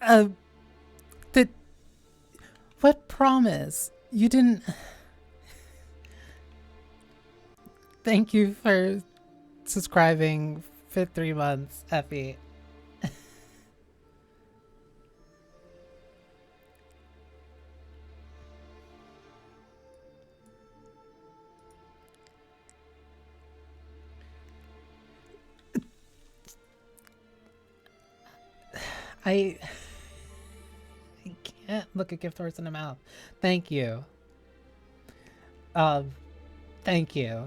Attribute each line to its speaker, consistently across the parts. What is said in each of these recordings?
Speaker 1: Uh, did what promise? You didn't. Thank you for subscribing for 3 months, Effie. I can't look a gift horse in the mouth. Thank you. Thank you.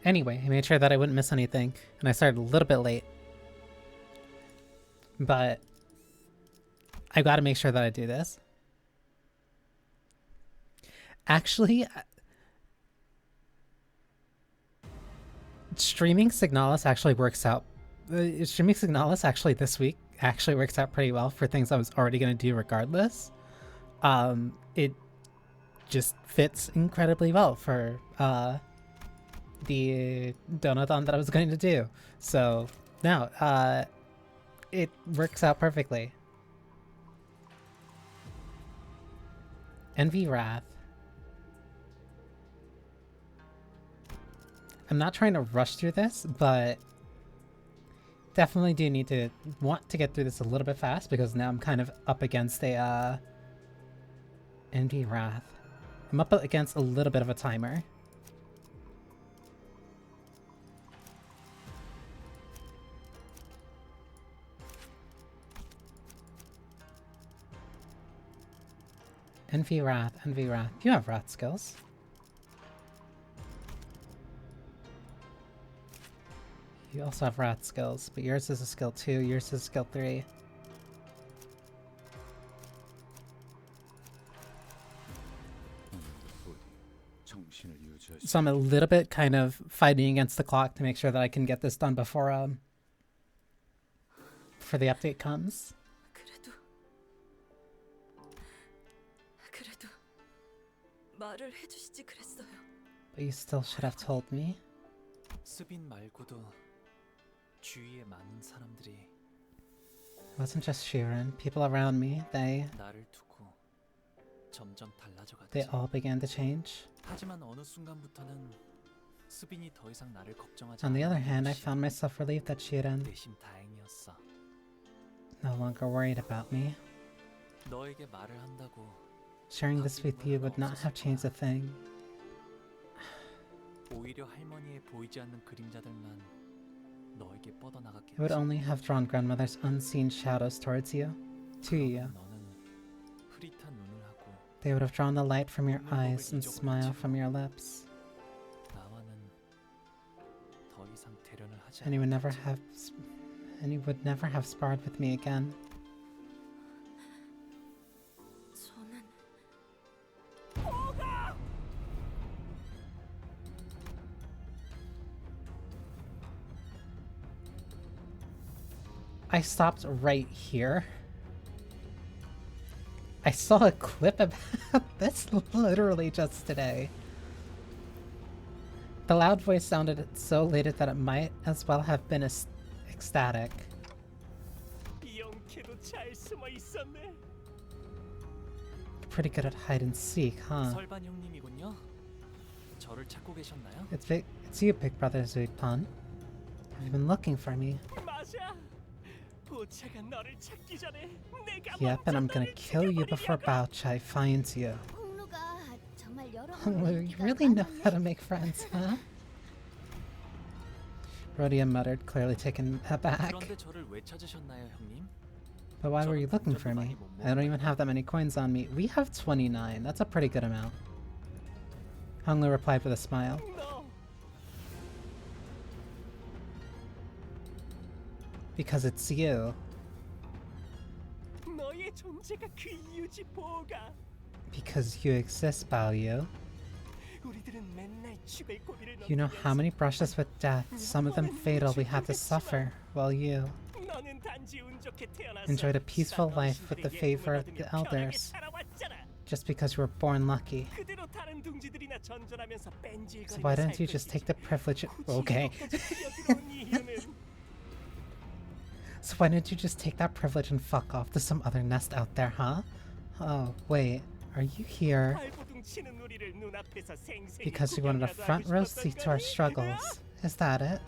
Speaker 1: Anyway, I made sure that I wouldn't miss anything, and I started a little bit late. But I gotta make sure that I do this. Actually, streaming Signalis actually works out. Streaming Signalis actually this week actually works out pretty well for things I was already gonna do regardless. It just fits incredibly well for the donathon that I was going to do. So no, it works out perfectly. Envy Wrath. I'm not trying to rush through this, but definitely do need to want to get through this a little bit fast because now I'm kind of up against a Envy Wrath. I'm up against a little bit of a timer. Envy Wrath, Envy Wrath. You have Wrath skills. You also have Wrath skills, but yours is a skill 2, yours is a skill 3. So I'm a little bit kind of fighting against the clock to make sure that I can get this done before the update comes. But you still should have told me. It wasn't just Shiren. People around me, they all began to change. On the other hand, I found myself relieved that Shiren no longer worried about me. Sharing this with you would not have changed a thing. It would only have drawn grandmother's unseen shadows towards you, to you. They would have drawn the light from your eyes and smile from your lips. And you would never have sparred with me again. I stopped right here. I saw a clip about this literally just today. The loud voice sounded so elated that it might as well have been ecstatic. Pretty good at hide and seek, huh? It's you, Big Brother Zuidpan. Have you been looking for me? Yep, and I'm gonna kill you before Baochai finds you. You really know how to make friends, huh? Rhodia muttered, clearly taken aback. But why were you looking for me? I don't even have that many coins on me. We have 29. That's a pretty good amount. Honglu replied with a smile. Because it's you. Because you exist, Baoyu. You know how many brushes with death, some of them fatal, we had to suffer, while you enjoyed a peaceful life with the favor of the elders. just because you were born lucky. So why don't you just take the privilege? Okay. So why don't you just take that privilege and fuck off to some other nest out there, huh? Oh, wait. Are you here because you wanted a front row seat to our struggles? Is that it?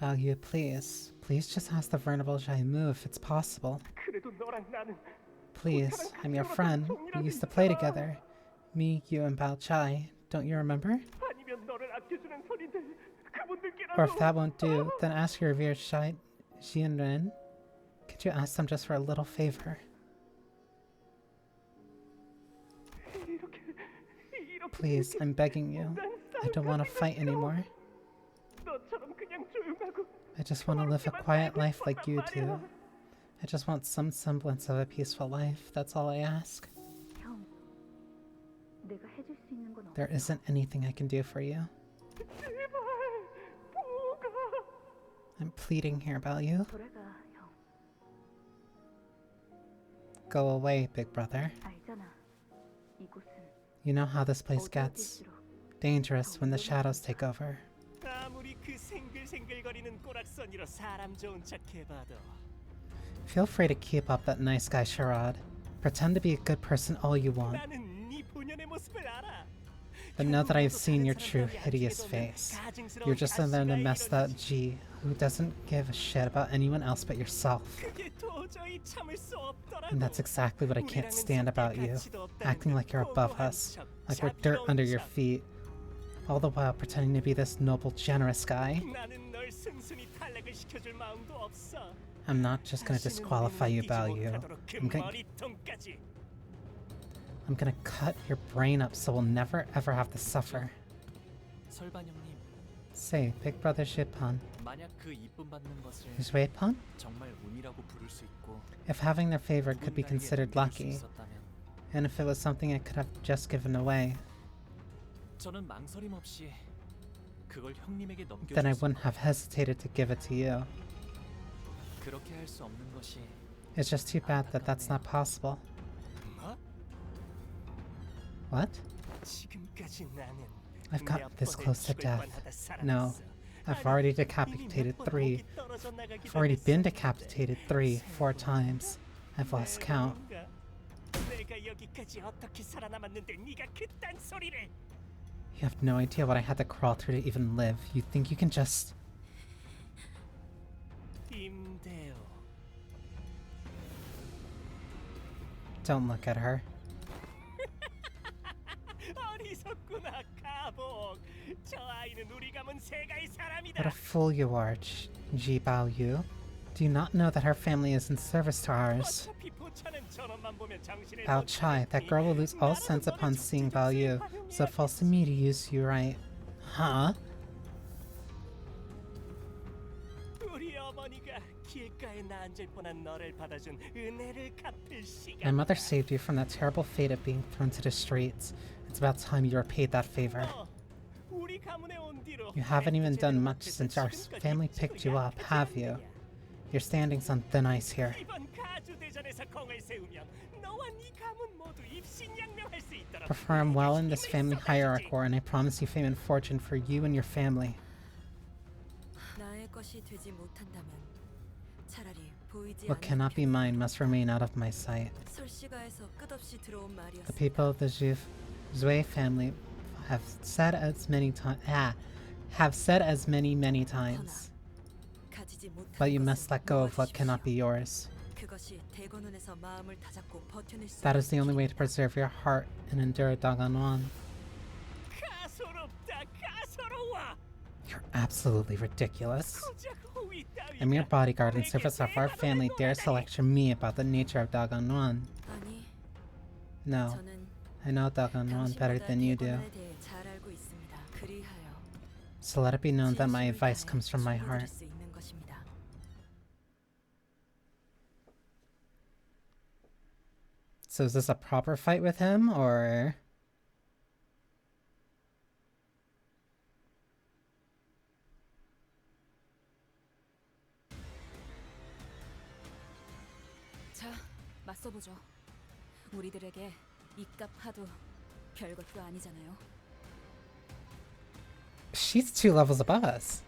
Speaker 1: Balyu, please. Please just ask the Venerable Jaimu if it's possible. Please, I'm your friend. We used to play together. Me, you, and Bao Chai. Don't you remember? Or if that won't do, then ask your revered Shai Jianren. Could you ask them just for a little favor? Please, I'm begging you. I don't want to fight anymore. I just want to live a quiet life like you do. I just want some semblance of a peaceful life. That's all I ask. There isn't anything I can do for you. I'm pleading here, Balyu. Go away, big brother. You know how this place gets. Dangerous when the shadows take over. Feel free to keep up that nice guy charade. Pretend to be a good person all you want. But know that I have seen your true hideous face. You're just another messed up G who doesn't give a shit about anyone else but yourself. And that's exactly what I can't stand about you. Acting like you're above us, like we're dirt under your feet. All the while pretending to be this noble, generous guy. I'm not just gonna disqualify you, Balyu. I'm gonna cut your brain up so we'll never ever have to suffer. Say, big brother Shippan. Zhuepan? If having their favor could be considered lucky, and if it was something I could have just given away, then I wouldn't have hesitated to give it to you. It's just too bad that that's not possible. What? I've got this close to death. No, I've already decapitated 3. I've already been decapitated 4 times. I've lost count. You have no idea what I had to crawl through to even live. You think you can just... Don't look at her. What a fool you are, Ji Baoyu. Do you not know that her family is in service to ours? Bao Chai, that girl will lose all sense upon seeing Baoyu, so it falls to me to use you right. Huh? My mother saved you from that terrible fate of being thrown to the streets. It's about time you repaid that favor. You haven't even done much since our family picked you up, have you? Your standing's on thin ice here. Perform well in this family hierarchy, and I promise you fame and fortune for you and your family. What cannot be mine must remain out of my sight. The people of the Zhui family have said as many times. But you must let go of what cannot be yours. That is the only way to preserve your heart and endure Daganwan. You're absolutely ridiculous. A mere bodyguard in service of our family dares to lecture me about the nature of Daganwan. No, I know Daganwan better than you do. So let it be known that my advice comes from my heart. So is this a proper fight with him, or...
Speaker 2: 맞서보죠. 우리들에게 이깟 파도 별것도 아니잖아요.
Speaker 1: She's 2 levels above us.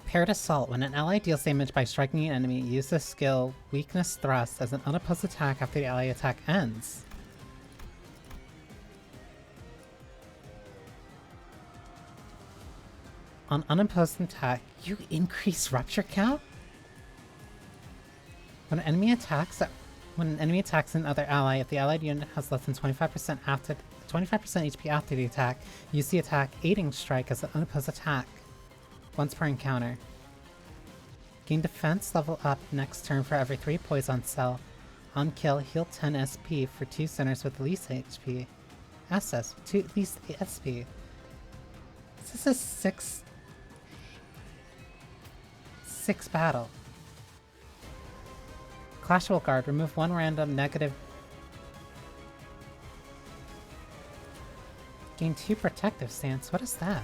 Speaker 1: Paired Assault. When an ally deals damage by striking an enemy, use the skill Weakness Thrust as an unopposed attack after the ally attack ends. On unopposed attack, you increase rupture count? When an enemy attacks another ally, if the allied unit has less than 25% HP after the attack, use the attack Aiding Strike as an unopposed attack. Once per encounter. Gain defense level up next turn for every 3 poison cell. On kill, heal 10 SP for 2 centers with least HP. SS, with least SP. This is a 6 battle. Clash Will Guard, remove 1 random negative. Gain 2 protective stance, what is that?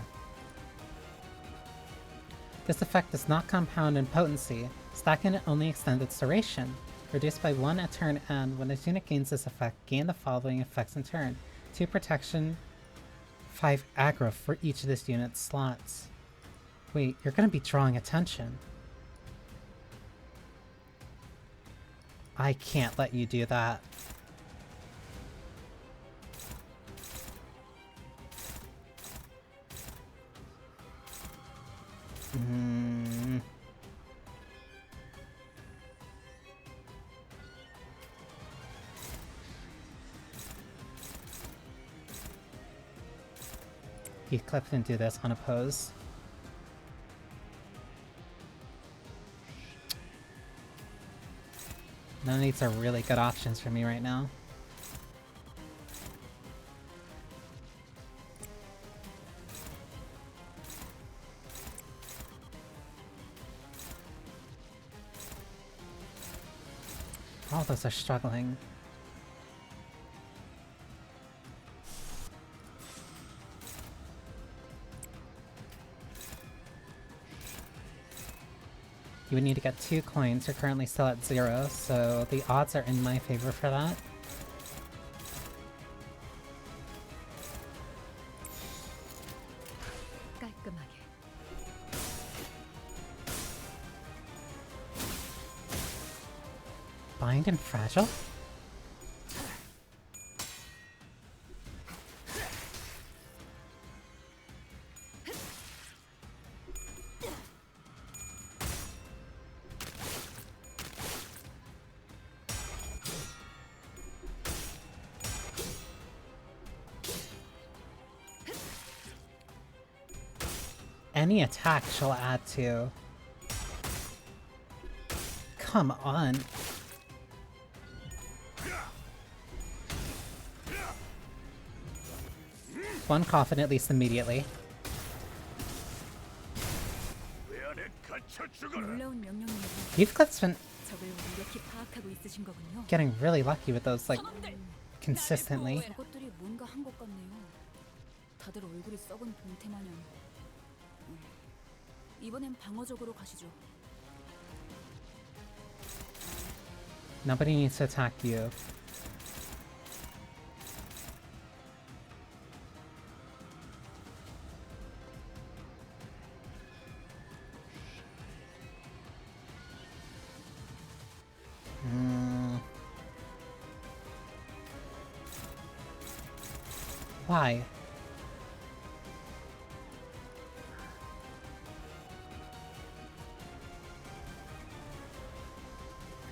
Speaker 1: This effect does not compound in potency. Stacking it only extends its duration. Reduced by 1 at turn end. When a unit gains this effect, gain the following effects in turn. 2 protection, 5 aggro for each of this unit's slots. Wait, you're gonna be drawing attention. I can't let you do that. Heathcliff can do this unopposed. None of these are really good options for me right now. All those are struggling. You would need to get 2 coins. You're currently still at 0, so the odds are in my favor for that. Bind and Fragile? Any attack she'll add to. Come on. One coffin at least immediately. Heathcliff's been getting really lucky with those, like, consistently. Nobody needs to attack you. Why?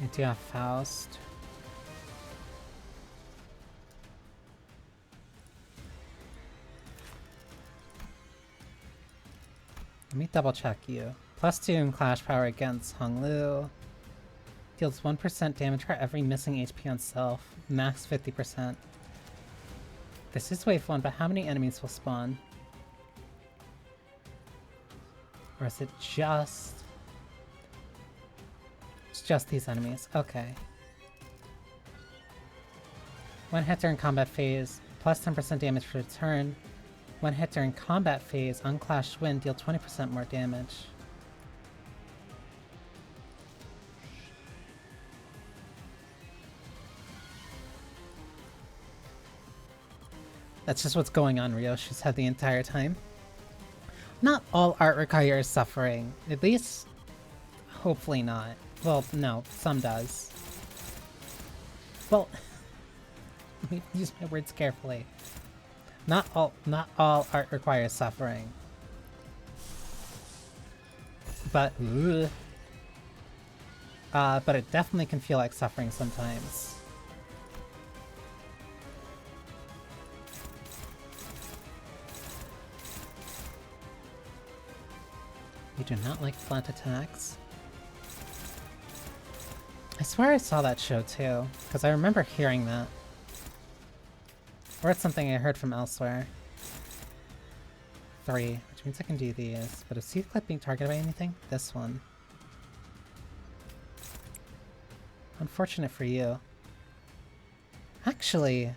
Speaker 1: I do have Faust. Let me double check you. +2 in Clash Power against Honglu. Deals 1% damage for every missing HP on self. Max 50%. This is wave 1, but how many enemies will spawn? Or is it just... It's just these enemies. Okay. When hit during combat phase, +10% damage for a turn. When hit during combat phase, unclashed wind deal 20% more damage. That's just what's going on Ryoshi's head the entire time. Not all art requires suffering. At least, hopefully not. Well, no, some does. Well, let me use my words carefully. Not all art requires suffering. But it definitely can feel like suffering sometimes. You do not like flat attacks? I swear I saw that show too, because I remember hearing that. Or it's something I heard from elsewhere. 3, which means I can do these. But is Seed Clip being targeted by anything? This one. Unfortunate for you. Actually...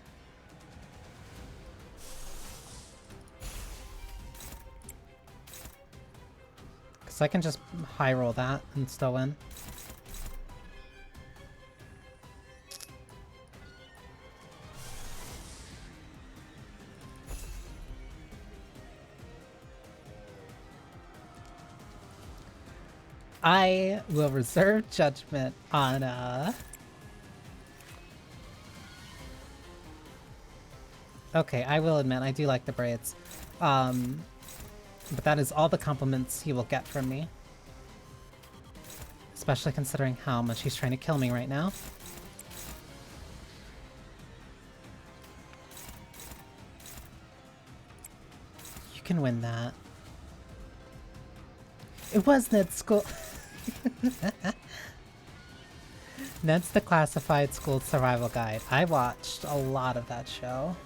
Speaker 1: because I can just high roll that and still win. I will reserve judgment on, okay, I will admit, I do like the braids. But that is all the compliments he will get from me. Especially considering how much he's trying to kill me right now. You can win that. It was Ned's school. Ned's the Classified School Survival Guide. I watched a lot of that show.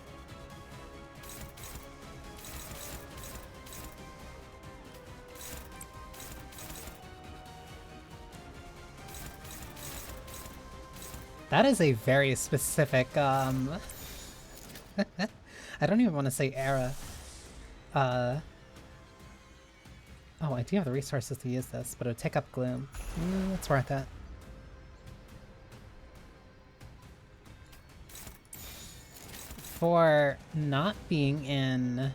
Speaker 1: That is a very specific, I don't even want to say era. Oh, I do have the resources to use this, but it would take up Gloom. It's worth it. For not being in...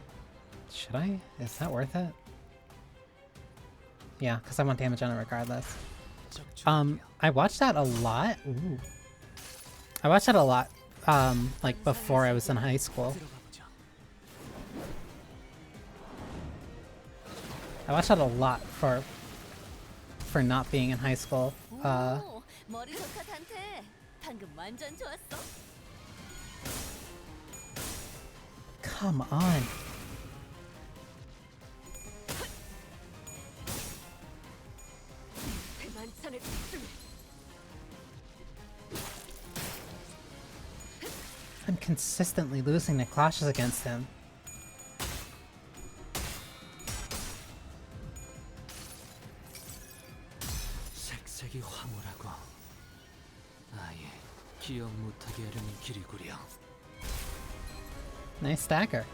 Speaker 1: Should I? Is that worth it? Yeah, because I want damage on it regardless. I watched that a lot. Ooh. I watched that a lot, like before I was in high school. I watched that a lot for not being in high school. Come on. I'm consistently losing the clashes against him. Nice stagger.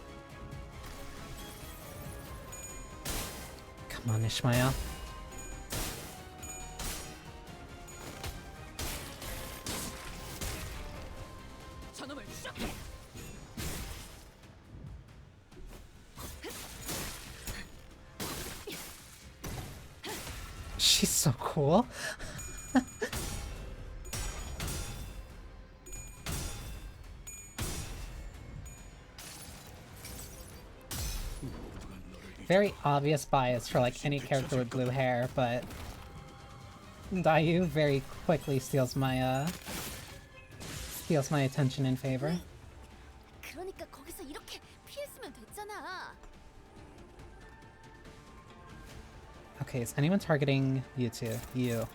Speaker 1: Come on, Ishmael. She's so cool. Very obvious bias for like any character with blue hair, but Dayu very quickly steals my attention in favor. Okay, is anyone targeting you two? You.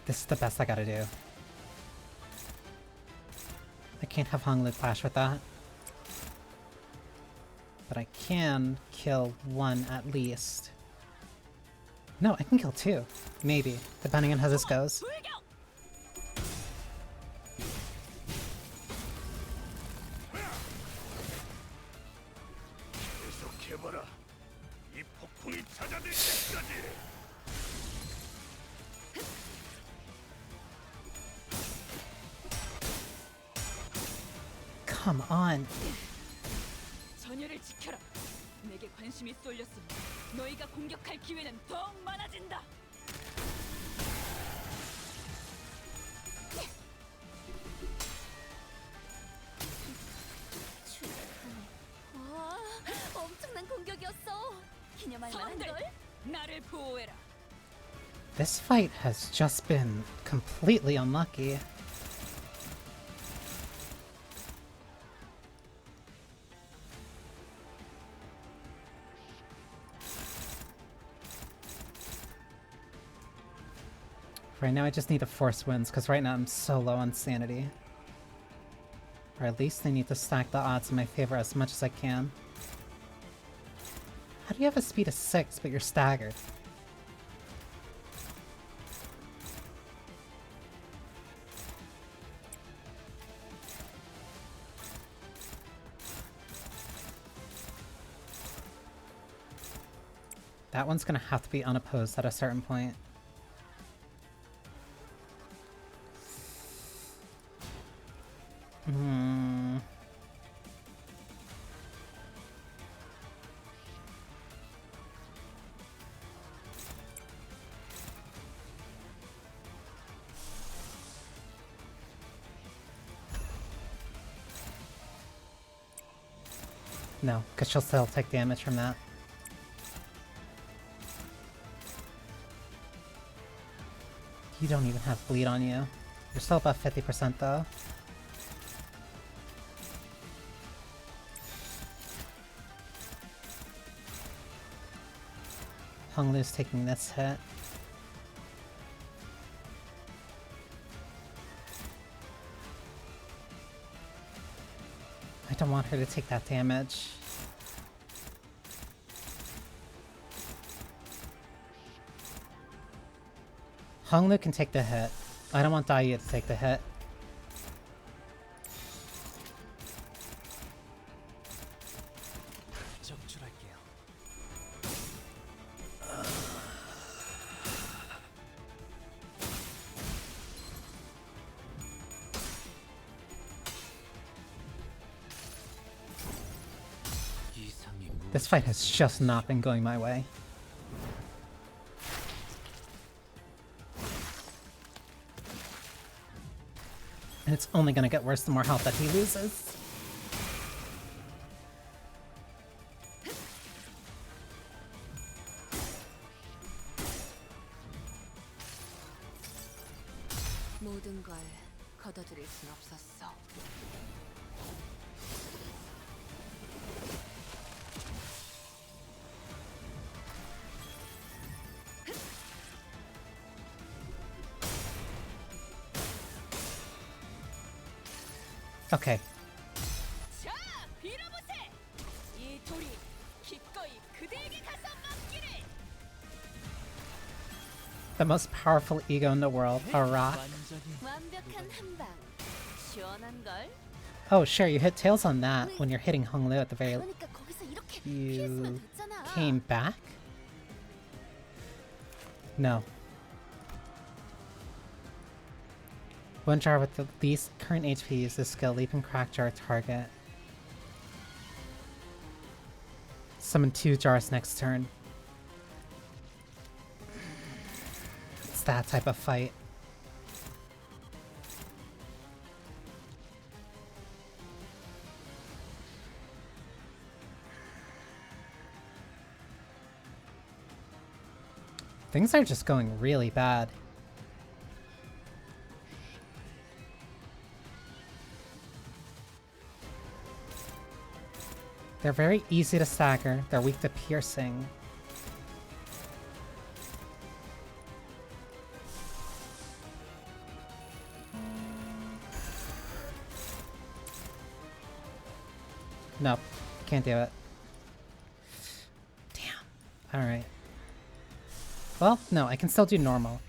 Speaker 1: This is the best I gotta do. I can't have Honglu clash with that. But I can kill one at least. No, I can kill two. Maybe, depending on how this goes. Come on.
Speaker 2: 전열을 지켜라. 내게 관심이 쏠렸으니 너희가 공격할 기회는 더욱 많아진다. 와, 엄청난 공격이었어. 기념할 만한 걸. 나를 보호해라.
Speaker 1: This fight has just been completely unlucky. Right now I just need to force wins, because right now I'm so low on sanity. Or at least I need to stack the odds in my favor as much as I can. How do you have a speed of 6 but you're staggered? That one's gonna have to be unopposed at a certain point. No, because she'll still take damage from that. You don't even have bleed on you. You're still about 50% though. Honglu's taking this hit. I don't want her to take that damage. Honglu can take the hit. I don't want Daiyu to take the hit. This fight has just not been going my way. And it's only gonna get worse the more health that he loses.
Speaker 2: 모든 걸 거둬들일 순 없었어.
Speaker 1: Okay.
Speaker 2: 자, 빌어보세. 이 돌이 기꺼이 그대에게 가서 맡기를.
Speaker 1: The most powerful ego in the world, a rock.
Speaker 2: 완벽한 한 방. 시원한 걸.
Speaker 1: Oh, sure, you hit tails on that when you're hitting Honglu at the very...
Speaker 2: 그러니까 거기서 이렇게 피했으면
Speaker 1: You
Speaker 2: 됐잖아.
Speaker 1: came back? No. One jar with the least current HP uses skill Leap and Crack Jar target. Summon 2 jars next turn. It's that type of fight. Things are just going really bad. They're very easy to stagger, they're weak to piercing. Nope, can't do it. Alright. Well, no, I can still do normal.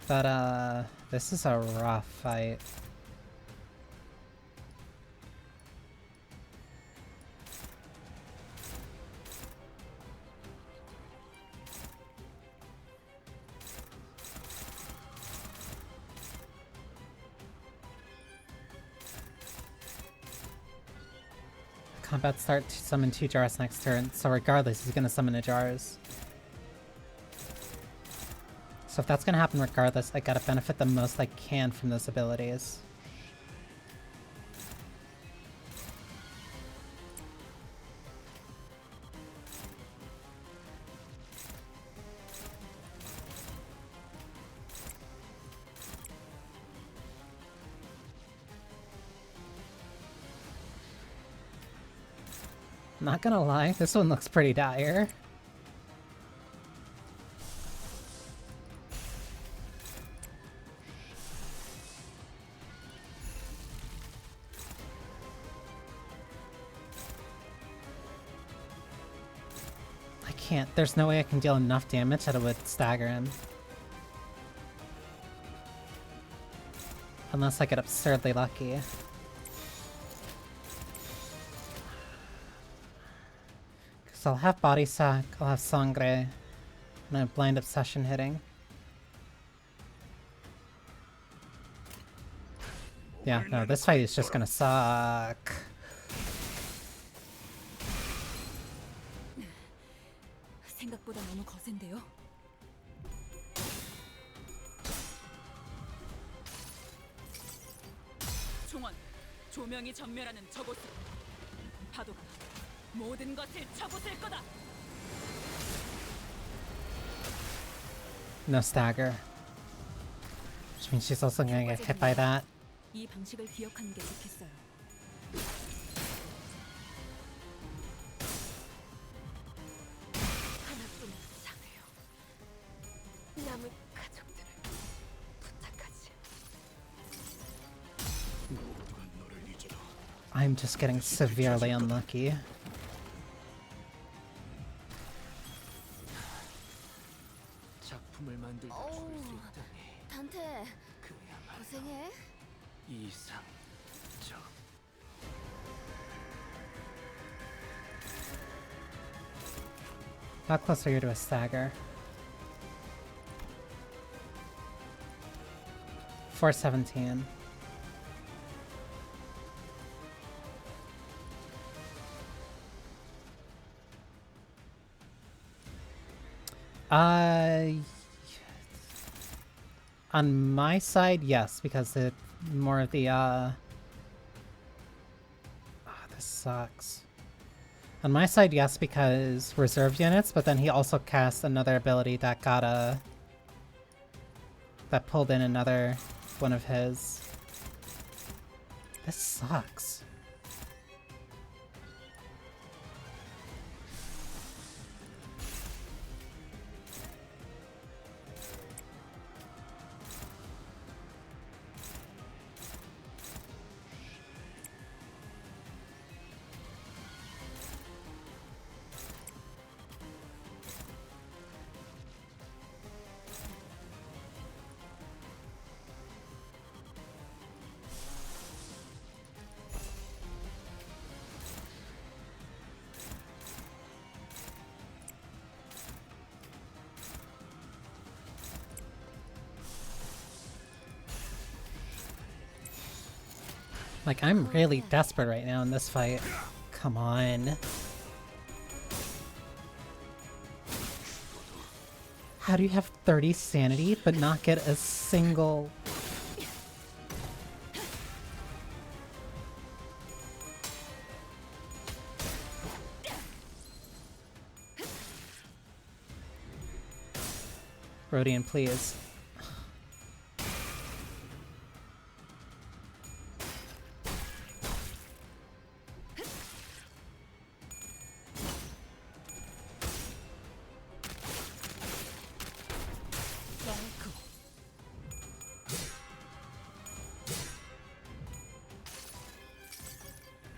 Speaker 1: But, this is a rough fight. Combat start to summon 2 jars next turn, so regardless, he's gonna summon a jars. So if that's gonna happen regardless, I gotta benefit the most I can from those abilities. Not gonna lie, this one looks pretty dire. I can't. There's no way I can deal enough damage that it would stagger him. Unless I get absurdly lucky. So I'll have Body Sack, I'll have Sangre, and I have Blind Obsession hitting. Yeah, no, this fight is just gonna suck.
Speaker 2: 생각보다 너무 거센데요. 종원, 조명이 전멸하는 저곳으로 파도가 모든 것을 쳐부술 거다.
Speaker 1: No stagger. Which means she's also gonna get hit by that.
Speaker 2: 이 방식을 기억하는 게 좋겠어요. 하나뿐인 사회요. 남은 가족들을 부탁하지.
Speaker 1: I'm just getting severely unlucky.
Speaker 3: 작품을 만들다 죽을 수 있다니.
Speaker 2: 단테,
Speaker 3: 그야말로
Speaker 2: 고생해.
Speaker 3: 이상적.
Speaker 1: How close are you to a stagger? 417. On my side, yes, because it more of the this sucks. On my side, yes, because reserved units, but then he also cast another ability that got that pulled in another one of his. This sucks. Like, I'm really desperate right now in this fight. Come on. How do you have 30 sanity but not get a single... Rodian, please.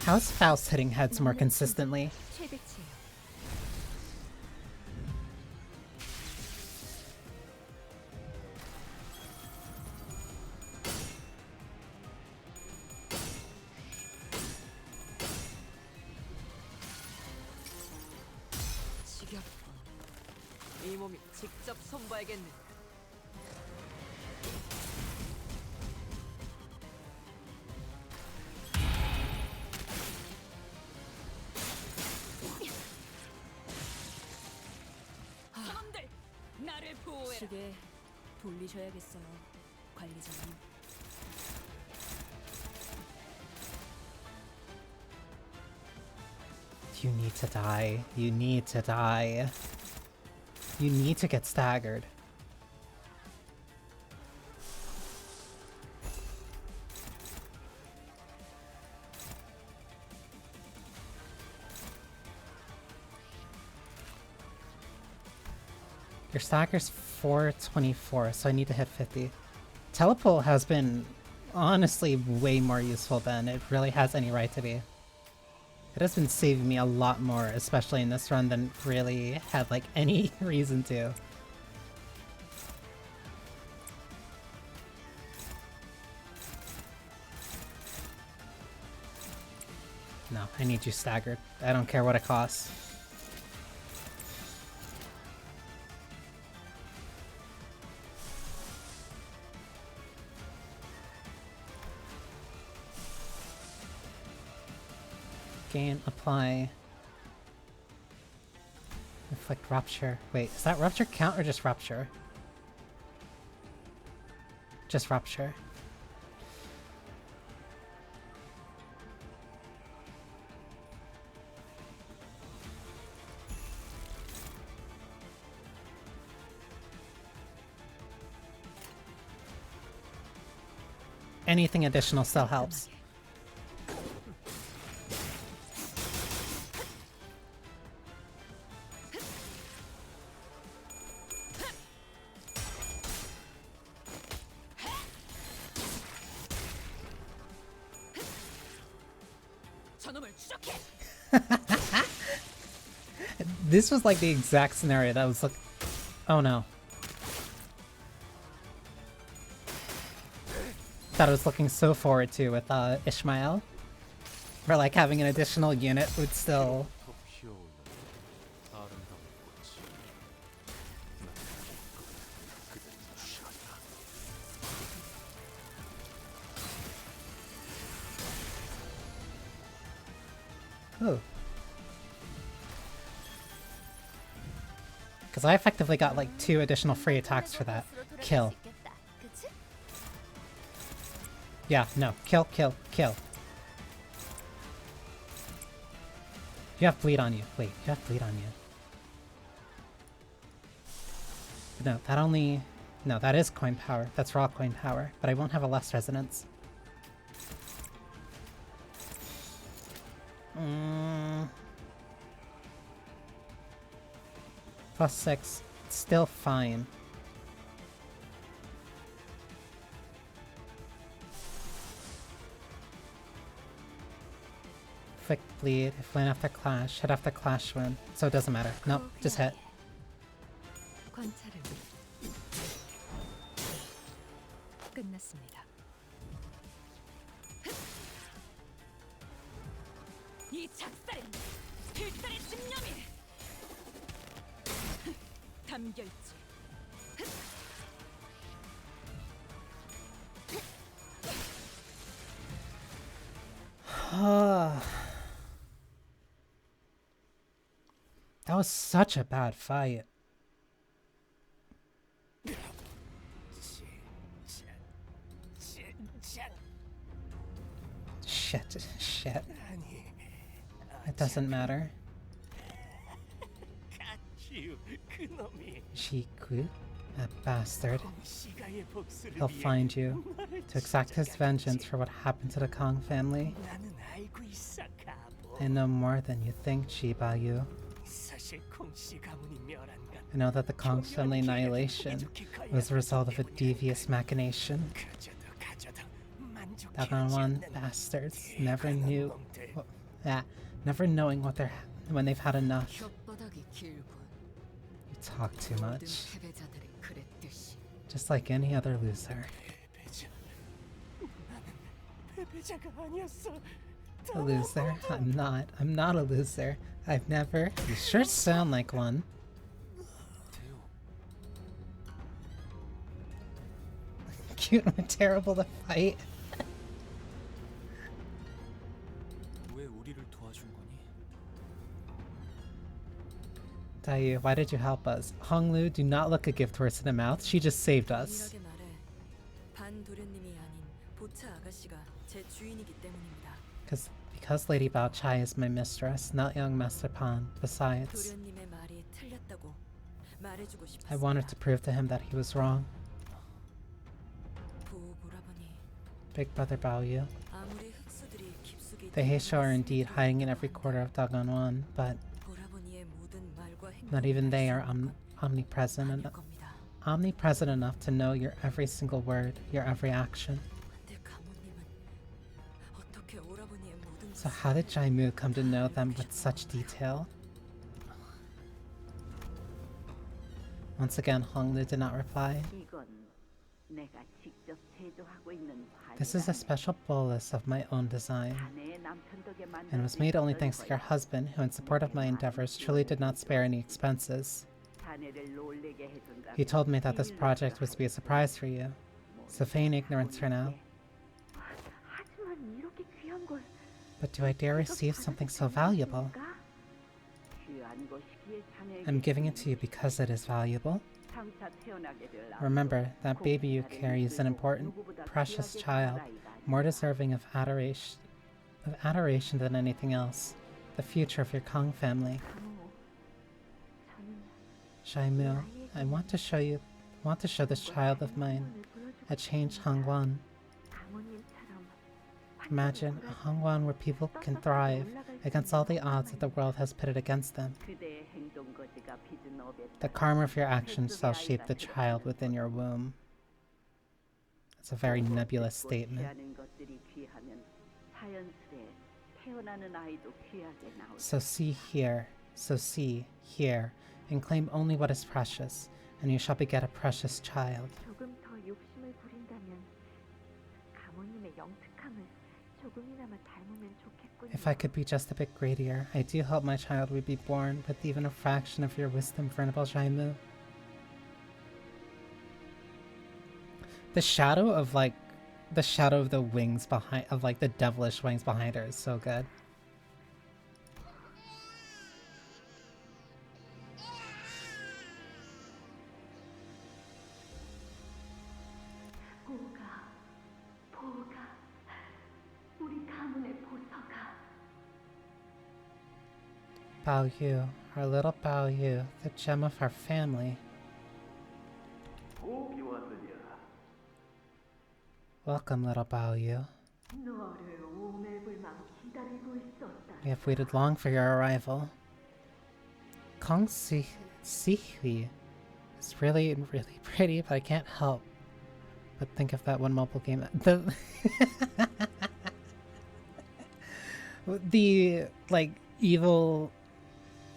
Speaker 1: How's Faust hitting heads more consistently?
Speaker 2: 최대치예요.
Speaker 4: 이 몸이 직접 손봐야겠네.
Speaker 2: 사람들 나를 보호해라.
Speaker 4: 시계 돌리셔야겠어요, 관리자님.
Speaker 1: You need to die. You need to die. You need to get staggered. Your stagger's 424, so I need to hit 50. Teleport has been honestly way more useful than it really has any right to be. It has been saving me a lot more, especially in this run, than really had like any reason to. No, I need you staggered. I don't care what it costs. Gain, apply. Inflict rupture. Wait, is that rupture count or just rupture? Just rupture. Anything additional still helps. This was like the exact scenario that was like, oh no. That I was looking so forward to with Ishmael. Where like having an additional unit would still... Ooh. Because I effectively got like 2 additional free attacks for that. Kill. Yeah, no. Kill, kill, kill. You have bleed on you. Wait, you have bleed on you. No, that only... No, that is coin power. That's raw coin power. But I won't have a less resonance. +6. It's still fine. Flick bleed. If win after clash, hit after clash win. So it doesn't matter. Nope, just hit.
Speaker 4: 관찰을 끝났습니다.
Speaker 2: 이 작살은 필살의 집념이 담겨있지.
Speaker 1: That was such a bad fight. Shit. It doesn't matter. Shiku, that bastard. He'll find you to exact his vengeance for what happened to the Kong family. I know more than you think, Shibayu. I know that the Kong family annihilation was the result of a devious machination. Dagon bastards never knew, never knowing what they're when they've had enough. You talk too much, just like any other loser. A loser? I'm not. I'm not a loser. I've never. You sure sound like one. cute and terrible to fight.
Speaker 3: 왜 우리를 도와준 거니?
Speaker 1: Dayu, why did you help us? Honglu, do not look a gift horse in the mouth. She just saved us.
Speaker 4: 동일하게 말해. 반 도련님이 아닌 보차 아가씨가 제 주인이기 때문입니다.
Speaker 1: Because Lady Bao Chai is my mistress, not young Master Pan. Besides,
Speaker 4: 도련님의 말이 틀렸다고 말해주고 싶었습니다.
Speaker 1: I wanted to prove to him that he was wrong.
Speaker 4: 보라버니,
Speaker 1: Big Brother Bao Yu.
Speaker 4: 아무리 흑수들이 깊숙이
Speaker 1: The Heisho are indeed hiding in every corner of Daganwan, but
Speaker 4: 보라버니의 모든 말과
Speaker 1: not even they are omnipresent
Speaker 4: 아닐
Speaker 1: enough.
Speaker 4: 겁니다.
Speaker 1: Omnipresent enough to know your every single word, your every action.
Speaker 4: 근데 가모님은 어떻게 오라버니의 모든
Speaker 1: So how did Jaimu come to know them with such detail? Once again, Honglu did not reply. This is a special bolus of my own design, and was made only thanks to your husband, who in support of my endeavors truly did not spare any expenses. He told me that this project was to be a surprise for you, so feign ignorance for now. But do I dare receive something so valuable? I'm giving it to you because it is valuable. Remember, that baby you carry is an important, precious child, more deserving of adoration than anything else. The future of your Kong family. Shaimu, I want to show this child of mine a changed Hongwan. Imagine a Hongwan where people can thrive against all the odds that the world has pitted against them. The karma of your actions shall shape the child within your womb. It's a very nebulous statement. So see here, and claim only what is precious, and you shall beget a precious child. If I could be just a bit greedier, I do hope my child would be born with even a fraction of your wisdom, Venerable Jaimu. The shadow of the wings behind, of like the devilish wings behind her is so good. Bao Yu, our little Bao Yu, the gem of our family. Welcome, little Bao Yu. We have waited long for your arrival. Kong Sihui is really pretty, but I can't help but think of that one mobile game. The like evil,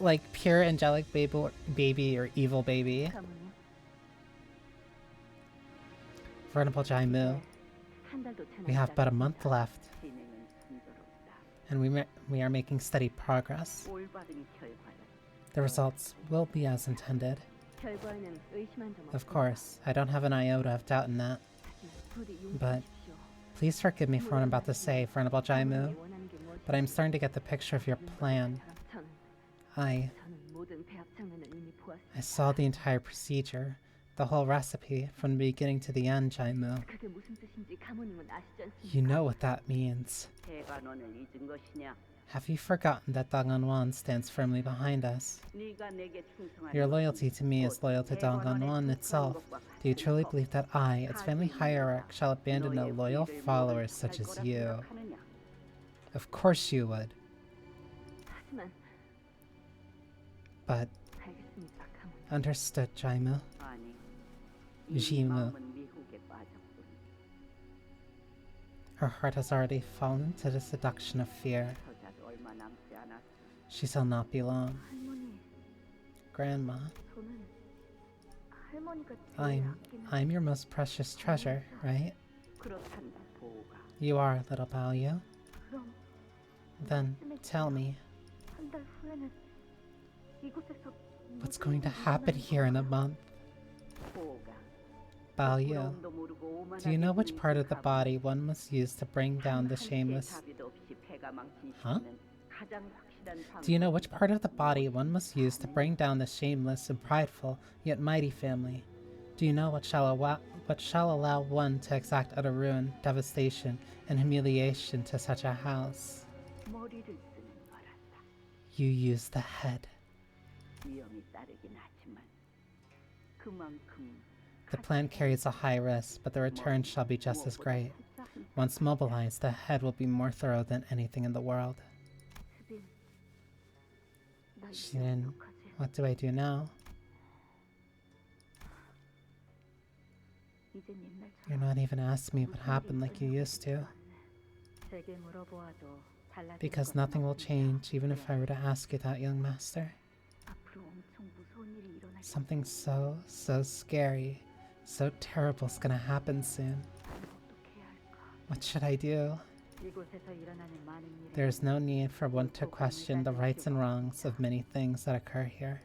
Speaker 1: like pure angelic baby or evil baby. Venerable Jaimu, we have but a month left, and we are making steady progress. The results will be as intended. Of course, I don't have an iota of doubt in that. But please forgive me for what I'm about to say, Venerable Jaimu, but I'm starting to get the picture of your plan. I saw the entire procedure, the whole recipe, from the beginning to the end, Jaimu. You know what that means. Have you forgotten that Danganwan stands firmly behind us? Your loyalty to me is loyal to Danganwan itself. Do you truly believe that I, its family hierarch, shall abandon a loyal follower such as you? Of course you would. But... understood, Jaimu. Jimu. Her heart has already fallen to the seduction of fear. She shall not be long. Grandma, I'm your most precious treasure, right? You are, little Bao Yu. Then, tell me, what's going to happen here in a month? Bao Yu. Do you know which part of the body one must use to bring down the shameless... Huh? Do you know which part of the body one must use to bring down the shameless and prideful, yet mighty family? Do you know what shall allow one to exact utter ruin, devastation, and humiliation to such a house? You use the head. The plan carries a high risk, but the return shall be just as great. Once mobilized, the head will be more thorough than anything in the world. Shirin, what do I do now? You're not even asking me what happened like you used to. Because nothing will change even if I were to ask you that, young master. Something so scary, so terrible is gonna happen soon. What should I do? There is no need for one to question the rights and wrongs of many things that occur here.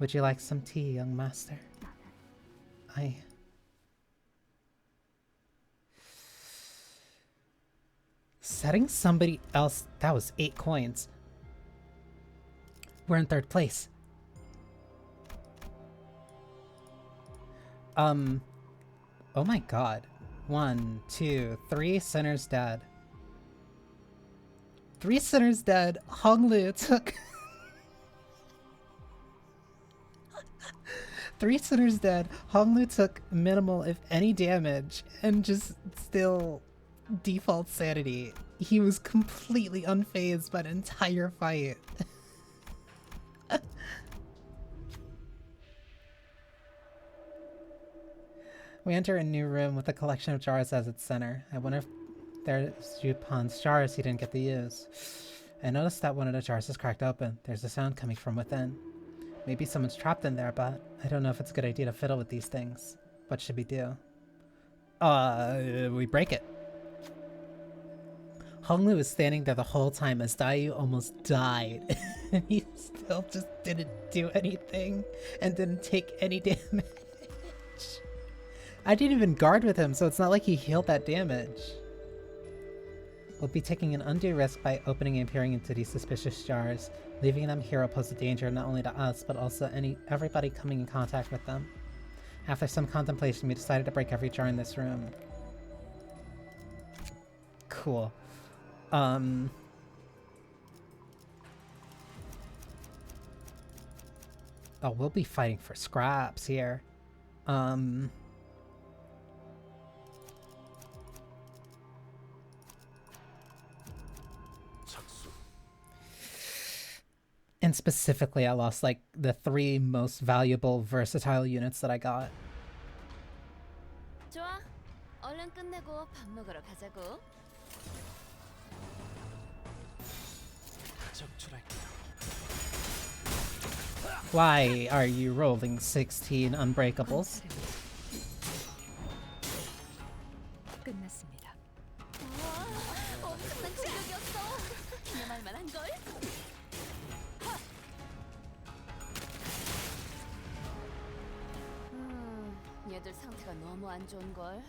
Speaker 1: Would you like some tea, young master? Setting somebody else... That was 8 coins. We're in 3rd place. Oh my god. 1, 2, 3 sinners dead. 3 sinners dead. Honglu took... 3 sinners dead. Honglu took minimal, if any, damage, and just still default sanity. He was completely unfazed by the entire fight. We enter a new room with a collection of jars as its center. I wonder if there's Jupon's jars he didn't get to use. I noticed that one of the jars is cracked open. There's a sound coming from within. Maybe someone's trapped in there, but I don't know if it's a good idea to fiddle with these things. What should we do? We break it. Honglu was standing there the whole time as Dayu almost died. And he still just didn't do anything and didn't take any damage. I didn't even guard with him, so it's not like he healed that damage. We'll be taking an undue risk by opening and peering into these suspicious jars. Leaving them here will pose a danger not only to us, but also everybody coming in contact with them. After some contemplation, we decided to break every jar in this room. Cool. Oh, we'll be fighting for scraps here. And specifically, I lost like the 3 most valuable versatile units that I got.
Speaker 2: 좋아. 얼른 끝내고 밥 먹으러 가자고.
Speaker 1: Why are you rolling 16 unbreakables?
Speaker 4: 끝났습니다.
Speaker 2: 엄청난 충격이었어. 기념할 만한 걸. 얘들 상태가 너무 안 좋은 걸.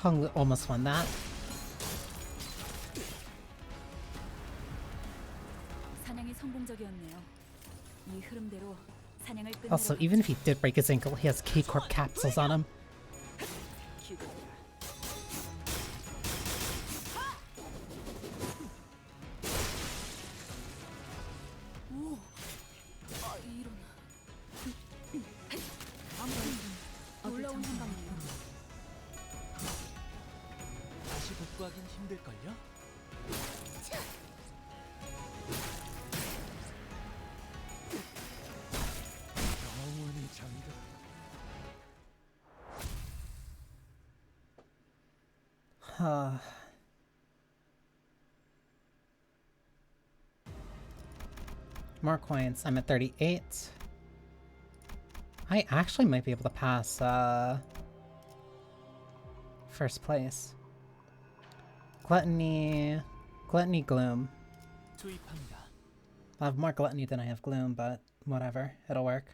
Speaker 1: Hung almost won that.
Speaker 4: 사냥이 성공적이었네요. 이 흐름대로 사냥을 끝내러
Speaker 1: Also, even if he did break his ankle, he has K-Corp capsules on him.
Speaker 4: 올라온 한방이에요.
Speaker 3: 다시 복구하긴 힘들걸요? 영원히 잠겨.
Speaker 1: More coins. I'm at 38. I actually might be able to pass first place. Gluttony, gloom.
Speaker 3: 투입합니다.
Speaker 1: I have more gluttony than I have gloom, but whatever, it'll work.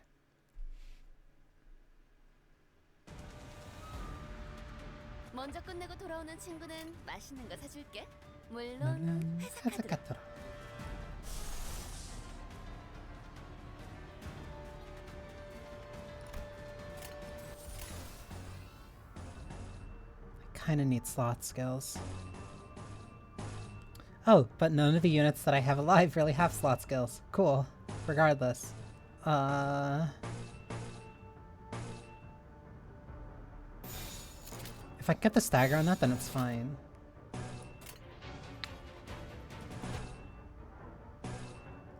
Speaker 2: 먼저 끝내고 돌아오는 친구는 맛있는 거 사줄게. 물론 회사 카드로.
Speaker 1: 카드로. Kinda need slot skills. Oh, but none of the units that I have alive really have slot skills. Cool. Regardless. If I get the stagger on that, then it's fine.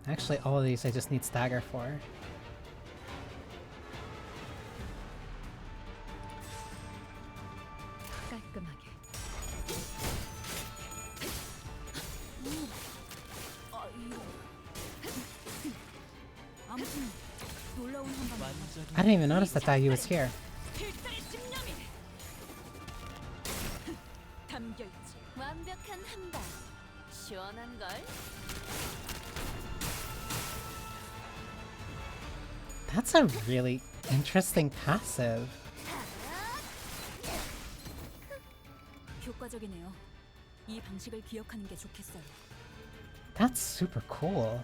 Speaker 1: Actually, all of these I just need stagger for.
Speaker 4: 깔끔하게. 아무튼 놀라운 한방.
Speaker 3: 완전히
Speaker 1: I didn't even notice that Dayu was here.
Speaker 4: 필살의 집념이 담겨 있지.
Speaker 2: 완벽한 한방. 시원한 걸.
Speaker 1: That's a really interesting passive.
Speaker 4: 효과적이네요. 이 방식을 기억하는 게 좋겠어요.
Speaker 1: That's super cool.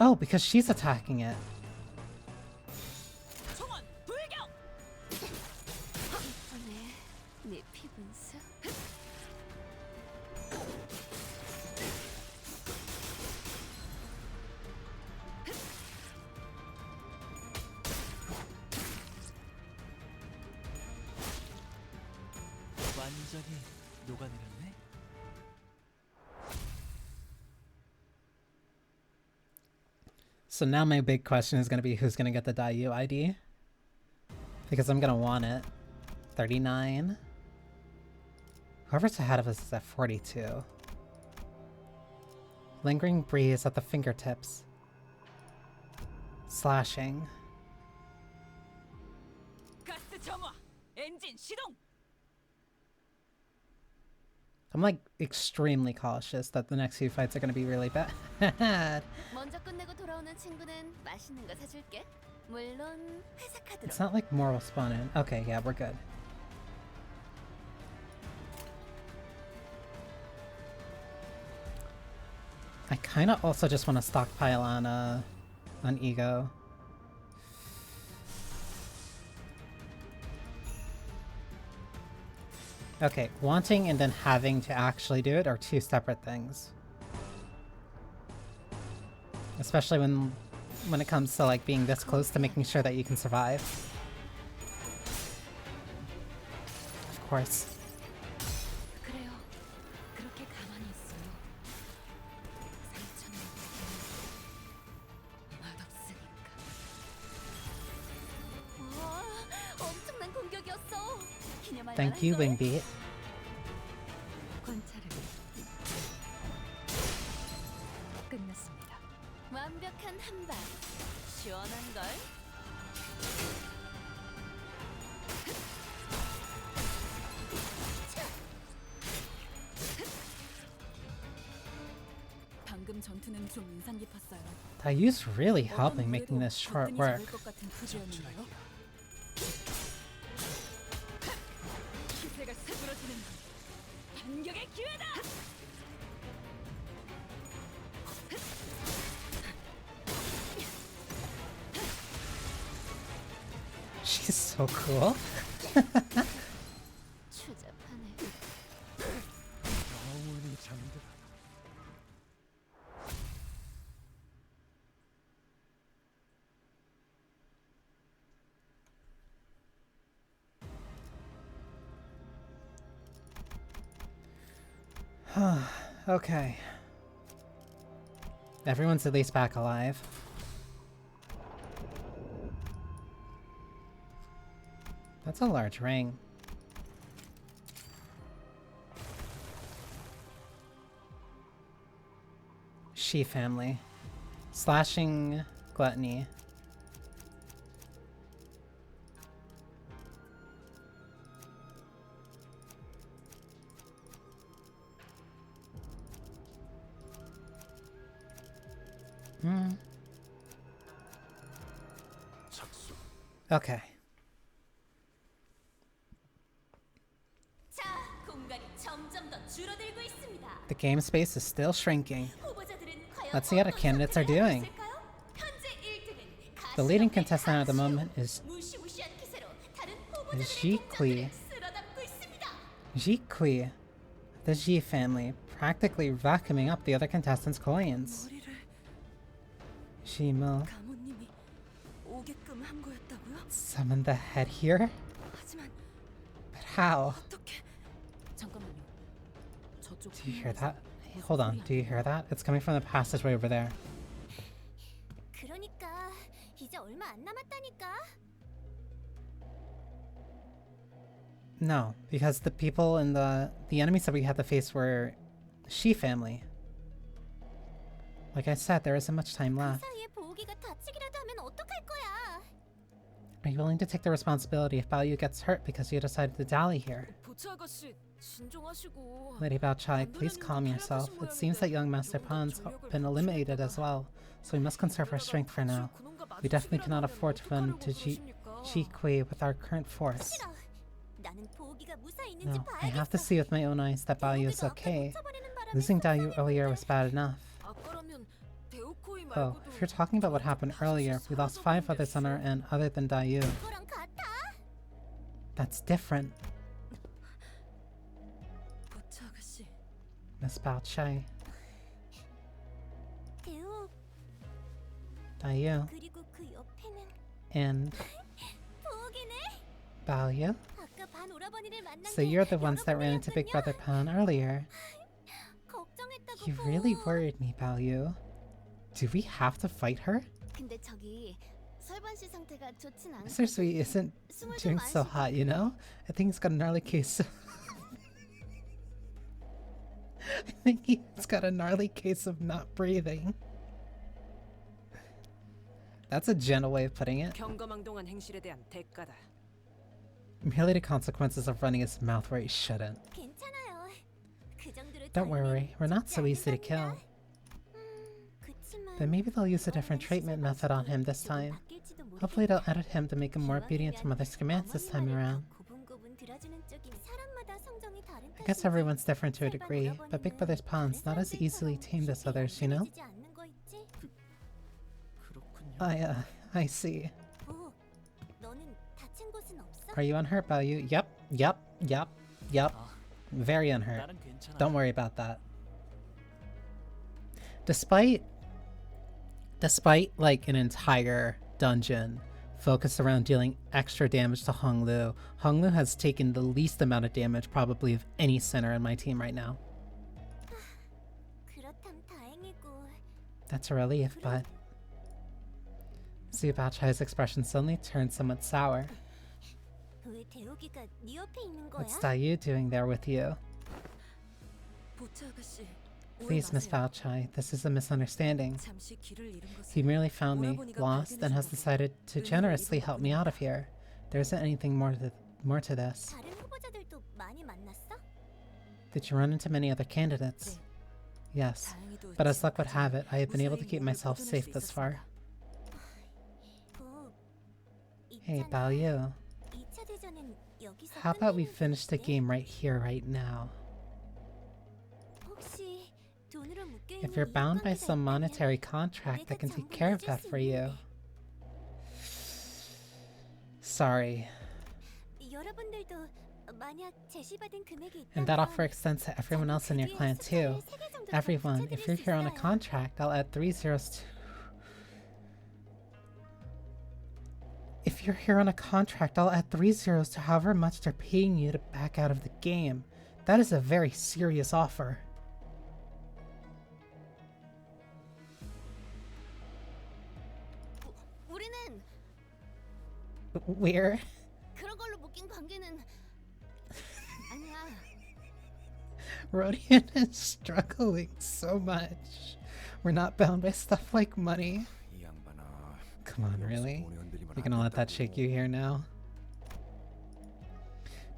Speaker 1: Oh, because she's attacking it.
Speaker 4: 총원 불경.
Speaker 2: 이번에 네 피분수.
Speaker 3: 완전히 녹아내렸네.
Speaker 1: So now my big question is going to be who's going to get the Dayu ID? Because I'm going to want it. 39. Whoever's ahead of us is at 42. Lingering breeze at the fingertips. Slashing.
Speaker 4: 가스 점화. 엔진 시동.
Speaker 1: I'm like extremely cautious that the next few fights are going to be really bad.
Speaker 2: 먼저 끝내고 돌아오는 친구는 맛있는 거 사줄게. 물론 회사 카드로.
Speaker 1: It's not like more will spawn in. Okay, yeah, we're good. I kind of also just want to stockpile on ego. Okay, wanting and then having to actually do it are two separate things. Especially when it comes to like being this close to making sure that you can survive. Of course.
Speaker 4: 그래요. 그렇게 가만히 있어요. 상처는 맛없으니까.
Speaker 2: 와, 엄청난 공격이었어. 기념할
Speaker 1: Thank you,
Speaker 2: 만한 거야.
Speaker 1: Wingbeat.
Speaker 4: 관찰을 끝났습니다.
Speaker 2: 완벽한 한방. 시원한 걸.
Speaker 4: 방금 전투는 좀 인상 깊었어요.
Speaker 1: Dayu's really
Speaker 4: 어떤
Speaker 1: helping making
Speaker 4: 무에도
Speaker 1: this short
Speaker 4: 거뜬히
Speaker 1: work.
Speaker 4: 잡을 것 같은 투지였는데요. 기세가 새부러지는 반격의 기회다.
Speaker 1: She's so cool.
Speaker 2: 추잡하네.
Speaker 3: 영원히 잠들어.
Speaker 1: Okay. Everyone's at least back alive. That's a large ring. She family. Slashing gluttony.
Speaker 3: 착수.
Speaker 1: Okay.
Speaker 2: 자, 공간이 점점 더 줄어들고 있습니다.
Speaker 1: The game space is still shrinking.
Speaker 2: 후보자들은 과연
Speaker 1: Let's see how the
Speaker 2: 어떤
Speaker 1: candidates are
Speaker 2: 선택을 하고
Speaker 1: doing.
Speaker 2: 있을까요? 현재 1등은
Speaker 1: The leading contestant at the moment is
Speaker 2: 무시무시한 기세로 다른 후보자들의
Speaker 1: Ji Kui.
Speaker 2: 동작들을 쓸어담고 있습니다.
Speaker 1: Ji Kui. The Ji family, practically vacuuming up the other contestants' coins.
Speaker 4: 머리를
Speaker 1: Ji Mo
Speaker 4: 가모님이 오게끔 한 거였다고요?
Speaker 1: summoned the head here?
Speaker 4: 하지만
Speaker 1: But how?
Speaker 4: 어떻게? 잠깐만요. 저쪽.
Speaker 1: Do you hear that? Hold on, do you hear that? It's coming from the passageway over there.
Speaker 2: 그러니까 이제 얼마 안 남았다니까.
Speaker 1: No, because the people in the enemies that we had to face were Shi family. Like I said, there isn't much time
Speaker 2: 그
Speaker 1: left.
Speaker 2: 사이에 보기가 다치기라도 하면 어떡할 거야?
Speaker 1: Are you willing to take the responsibility if Baoyu gets hurt because you decided to dally here?
Speaker 4: 보차 아가씨 진정하시고.
Speaker 1: Lady Bao Chai, please calm yourself. It seems that young Master Pan's been eliminated as well, so we must conserve our strength for now. We definitely cannot afford to run to Ji Kui with our current force.
Speaker 2: 싫어. 나는 보기가 무사히 있는지
Speaker 1: No, I have to
Speaker 2: 봐야겠어.
Speaker 1: see with my own eyes that Baoyu is okay. Losing Dayu earlier was bad enough.
Speaker 4: 아까라면 데오코이
Speaker 1: Oh,
Speaker 4: 말고도
Speaker 1: if you're talking about what happened earlier, we lost 5 others on our end other than Dayu.
Speaker 2: 그거랑 같아?
Speaker 1: That's different,
Speaker 4: 보차 아가씨.
Speaker 1: Miss Bao Chai.
Speaker 2: 대우
Speaker 1: Dayu
Speaker 2: 그리고 그 옆에는
Speaker 1: and
Speaker 2: 보기네.
Speaker 1: Baoyu.
Speaker 2: 아까 반 오라버니를 만난
Speaker 1: So
Speaker 2: 게
Speaker 1: you're the ones that ran into Big
Speaker 2: 여러분이었군요.
Speaker 1: Brother Pan earlier.
Speaker 2: 걱정했다고.
Speaker 1: You really worried me, Baoyu. Do we have to fight her?
Speaker 2: 근데 저기 설번 씨 상태가 좋진 않고.
Speaker 1: Mr. Sweet isn't doing so hot, you know? I think he's got a gnarly case. I think he's got a gnarly case of not breathing. That's a gentle way of putting it.
Speaker 4: 경거망동한 행실에 대한 대가다.
Speaker 1: Merely the consequences of running his mouth where he shouldn't.
Speaker 2: 괜찮아요. 그 정도로
Speaker 1: Don't worry, we're not so easy to kill. But maybe they'll use a different treatment method on him this time. Hopefully they'll edit him to make him more obedient to Mother's commands this time around. I guess everyone's different to a degree, but Big Brother's Pan's not as easily tamed as others, you know?
Speaker 3: 그렇군요.
Speaker 1: I see. Are you unhurt, Baoyu? Yep. Very unhurt.
Speaker 3: 나는 괜찮아.
Speaker 1: Don't worry about that. Despite like an entire dungeon focused around dealing extra damage to Honglu, Honglu has taken the least amount of damage probably of any center in my team right now. That's a relief, but Su Bachai's expression suddenly turned somewhat sour. What's Dayu doing there with you?
Speaker 4: 보차 아가씨.
Speaker 1: Please, Miss Bao Chai, this is a misunderstanding.
Speaker 4: 잠시 길을 잃은
Speaker 1: He
Speaker 4: 것은
Speaker 1: merely found me lost and has decided to generously help me out of here. There isn't anything more to this.
Speaker 2: 다른 후보자들도 많이 만났어?
Speaker 1: Did you run into many other candidates? Yes,
Speaker 4: 다행히도
Speaker 1: but as luck would have it, I have been able to keep myself safe thus far. Hey, Baoyu, how about we finish the game right here, right now? If you're bound by some monetary contract, I can take care of that for you. Sorry. And that offer extends to everyone else in your clan too. Everyone, if you're here on a contract, I'll add 3 zeros to... If you're here on a contract, I'll add 3 zeros to however much they're paying you to back out of the game. That is a very serious offer. We're
Speaker 2: 그런 걸로 묶인 관계는 아니야.
Speaker 1: Rodian is struggling so much. We're not bound by stuff like money.
Speaker 5: 이 양반아.
Speaker 1: Come on, really?
Speaker 5: 돈에 흔들리면
Speaker 1: You're
Speaker 5: 안
Speaker 1: gonna let that
Speaker 5: 된다고.
Speaker 1: shake you here now?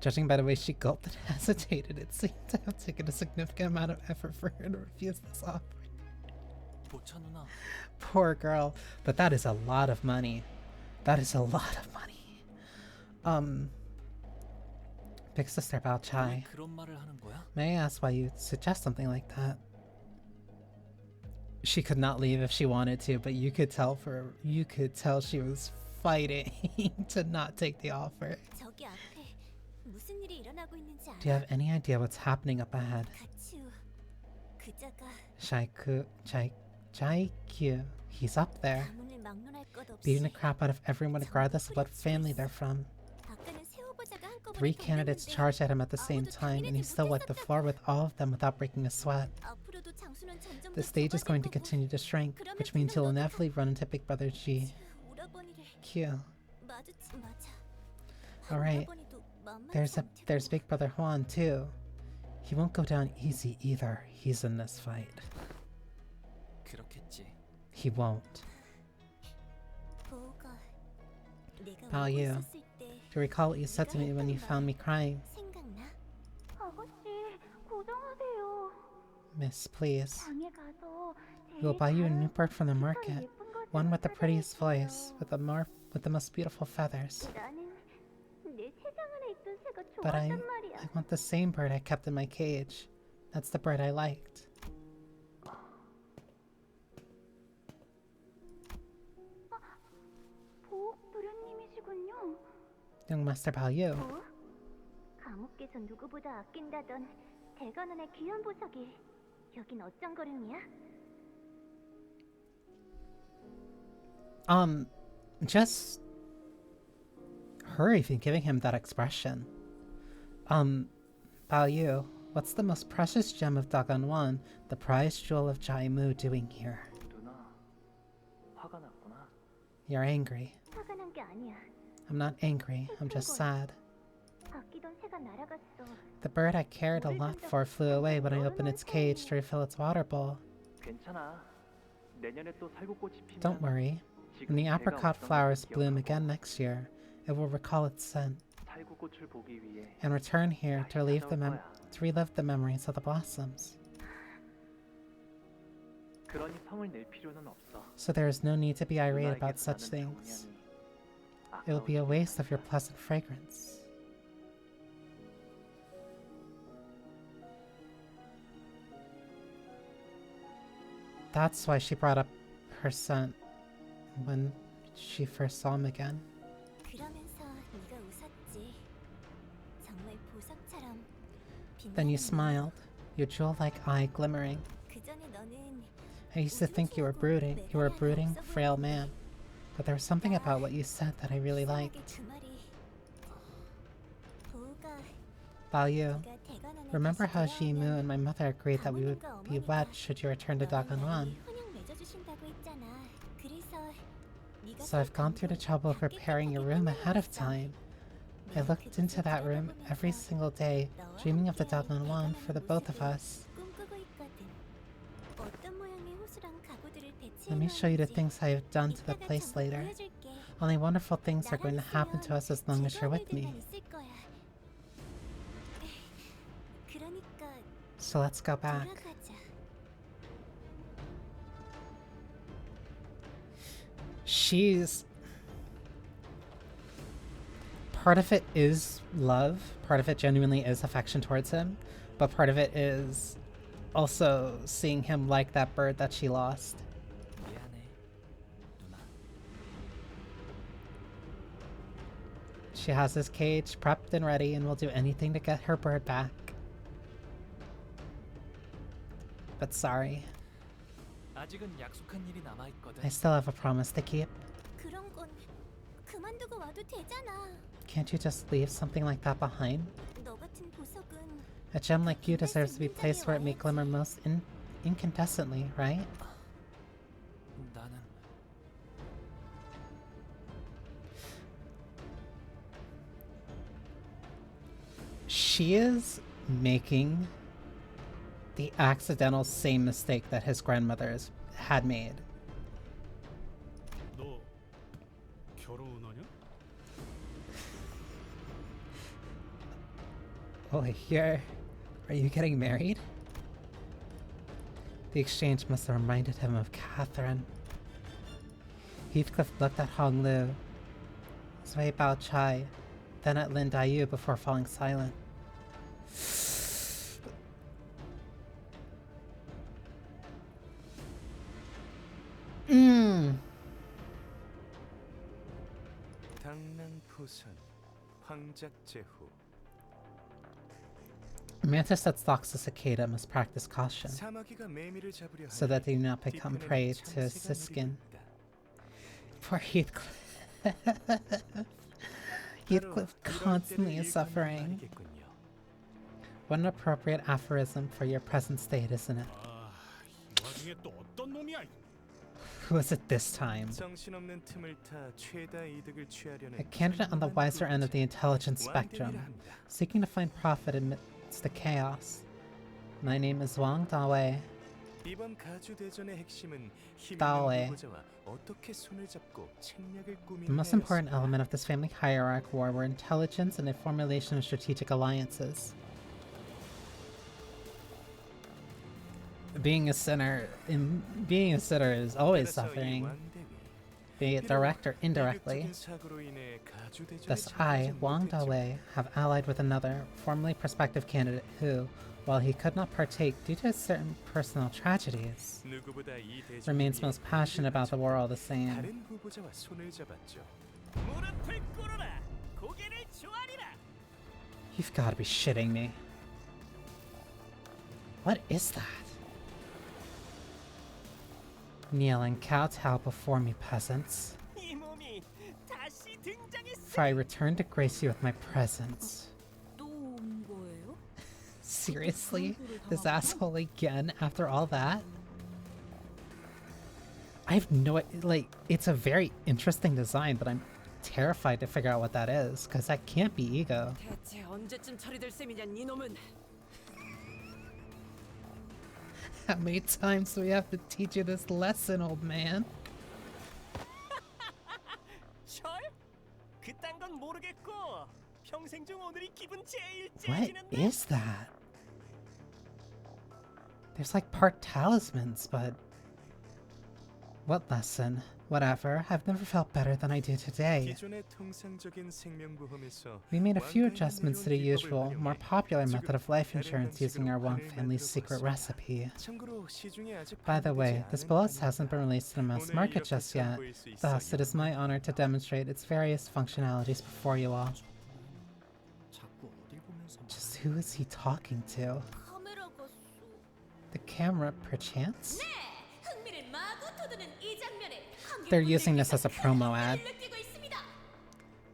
Speaker 1: Judging by the way she gulped and hesitated, it seemed to have taken a significant amount of effort for her to refuse this offer.
Speaker 3: 보차 누나,
Speaker 1: Poor girl. But that is a lot of money. That is a lot of money. Big sister Bao
Speaker 3: 왜
Speaker 1: Chai.
Speaker 3: 그런 말을 하는 거야?
Speaker 1: May I ask why you suggest something like that? She could not leave if she wanted to, but you could tell she was fighting to not take the offer.
Speaker 2: 저기 앞에 무슨 일이 일어나고 있는지
Speaker 1: Do you
Speaker 2: 알아?
Speaker 1: have any idea what's happening up ahead?
Speaker 2: 가치우 그자가
Speaker 1: Jaikyu, he's up there,
Speaker 2: 가문을 막론할 것
Speaker 1: beating
Speaker 2: 없이
Speaker 1: the crap out of everyone regardless of what family they're from.
Speaker 2: 아까는 세 후보자가 한꺼번에
Speaker 1: 3 candidates
Speaker 2: 덤볐는데
Speaker 1: charged at him at the same time, and he still wiped the floor with all of them without breaking a sweat.
Speaker 2: 앞으로도 장수는 점점
Speaker 1: The
Speaker 2: 더
Speaker 1: stage is going to
Speaker 2: 좁아질 거고
Speaker 1: continue to shrink, which means you'll inevitably run into Big Brother G.
Speaker 2: 오라버니를
Speaker 1: Q.
Speaker 2: 마주치 맞아.
Speaker 1: Alright,
Speaker 2: 오라버니도 만만치 않대.
Speaker 1: there's Big Brother Juan too. He won't go down easy either. He's in this fight.
Speaker 3: 그렇겠지.
Speaker 1: He won't.
Speaker 2: 보우가 내가
Speaker 1: Bao
Speaker 2: 울고
Speaker 1: Yu,
Speaker 2: 있었을 때
Speaker 1: do you recall what you said to me when you found me crying?
Speaker 2: 생각나? 아버지 고정하세요.
Speaker 1: Miss, please.
Speaker 2: 방에 가서
Speaker 1: We'll buy you a new bird from the market. One with the prettiest voice, with the most beautiful feathers.
Speaker 2: 나는 내 세상 안에 있던 새가
Speaker 1: But I
Speaker 2: 좋았단 말이야.
Speaker 1: want the same bird I kept in my cage. That's the bird I liked.
Speaker 2: 보욱 도련님이시군요.
Speaker 1: Young Master Bao Yu.
Speaker 2: 보욱? 감옥께서 누구보다 아낀다던 대관원의 귀한 보석이 여긴 어쩐 거름이야?
Speaker 1: Just her even giving him that expression. Bao Yu, what's the most precious gem of Daganwan, the prized jewel of Jaimu, doing here?
Speaker 3: 누나, 화가 났구나.
Speaker 1: You're angry.
Speaker 2: 화가 난 게 아니야.
Speaker 1: I'm not angry, I'm just sad.
Speaker 2: 아끼던 새가 날아갔어.
Speaker 1: The bird I cared a lot for flew away when I opened its cage to refill its water bowl.
Speaker 3: 괜찮아. 내년에 또 살구꽃이 피면
Speaker 1: Don't worry. When the apricot flowers bloom again next year, it will recall its scent
Speaker 3: 살구꽃을 보기 위해
Speaker 1: and return here to relive
Speaker 3: 찾아올 거야.
Speaker 1: the memories of the blossoms.
Speaker 3: 그러니 성을 낼 필요는 없어.
Speaker 1: So there is no need to be irate about
Speaker 3: 누나에게서
Speaker 1: such
Speaker 3: 나는
Speaker 1: things.
Speaker 3: 정량이
Speaker 1: It will be a
Speaker 3: 아까워지지
Speaker 1: waste of your
Speaker 3: 않아.
Speaker 1: pleasant fragrance. That's why she brought up her scent when she first saw him again.
Speaker 2: 그러면서 네가 웃었지. 정말 보석처럼
Speaker 1: Then you
Speaker 2: 빛나는
Speaker 1: smiled, your jewel-like eye glimmering.
Speaker 2: 그 전에 너는
Speaker 1: I used to think you were a brooding, frail man. But there was something about what you said that I really
Speaker 2: 이상하게
Speaker 1: liked.
Speaker 2: 그 말이 보우가
Speaker 1: Bao Yu,
Speaker 2: 네가 대관원에
Speaker 1: remember
Speaker 2: 다시
Speaker 1: how
Speaker 2: 돌아오면
Speaker 1: Jimu and my mother agreed that we would
Speaker 2: 가문과
Speaker 1: be
Speaker 2: 어머니가
Speaker 1: wed should you return to
Speaker 2: 너랑
Speaker 1: Daganwan?
Speaker 2: 나를 혼영 맺어주신다고 했잖아. 그래서 네가
Speaker 1: So I've gone through the trouble of preparing your room ahead of time. I looked into that room every single day, dreaming of the Daganwan for the both of us.
Speaker 2: 꿈꾸고 있거든. 어떤 모양의 호수랑 가구들을
Speaker 1: Let me show you the things I have done to the
Speaker 2: 이따가
Speaker 1: place
Speaker 2: 전부
Speaker 1: later.
Speaker 2: 보여줄게.
Speaker 1: Only wonderful things are going to
Speaker 2: 나랑
Speaker 1: happen to us as long as you're
Speaker 2: 즐거운
Speaker 1: with me.
Speaker 2: 일들만 있을 거야. 그러니까
Speaker 1: So let's go back.
Speaker 2: 돌아가자.
Speaker 1: She's... Part of it is love, part of it genuinely is affection towards him, but part of it is also seeing him like that bird that she lost.
Speaker 3: 미안해, 누나.
Speaker 1: She has his cage prepped and ready and will do anything to get her bird back. But sorry,
Speaker 3: 아직은 약속한 일이 남아 있거든.
Speaker 1: I still have a promise to keep.
Speaker 2: 그런 건 그만두고 와도 되잖아.
Speaker 1: Can't you just leave something like that behind?
Speaker 2: 너 같은 보석은
Speaker 1: A gem like you deserves to be placed where it may glimmer most incandescently, right?
Speaker 3: 나는
Speaker 1: She is making the accidental same mistake that his grandmothers had made.
Speaker 5: 너 결혼하냐?
Speaker 1: Oh, are you getting married? The exchange must have reminded him of Catherine. Heathcliff looked at Hong Lu, Zui Bao Chai, then at Lin Daiyu before falling silent. Mantis that stalks the cicada must practice caution, so that they do not become prey to his skin. Poor Heathcliff. Heathcliff constantly is suffering. What an appropriate aphorism for your present state, isn't it?
Speaker 5: 이 와중에 또 어떤 놈이야?
Speaker 1: Who is it this time? A candidate on the wiser end of the intelligence spectrum, seeking to find profit amidst the chaos. My name is Wang Dawei. Dawei. The most important element of this family hierarchy were intelligence and the formulation of strategic alliances. Being a sinner is always suffering, be it direct or indirectly. Thus I, Wang Dawei, have allied with another, formerly prospective candidate who, while he could not partake due to certain personal tragedies, remains most passionate about the war all the same. You've got to be shitting me. What is that? Kneel and kowtow before me, peasants, for I return to grace you with my presence. Seriously? This asshole again after all that? I have no... like, it's a very interesting design, but I'm terrified to figure out what that is, because that can't be ego. How many times do we have to teach you this lesson, old man? What is that? There's like part talismans, but... what lesson? Whatever, I've never felt better than I do today. We made a few adjustments to the usual, more popular method of life insurance using our Wang family's secret recipe. By the way, this bullet hasn't been released to the mass market just yet, thus it is my honor to demonstrate its various functionalities before you all. Just who is he talking to? The camera, perchance? They're using this as a promo ad.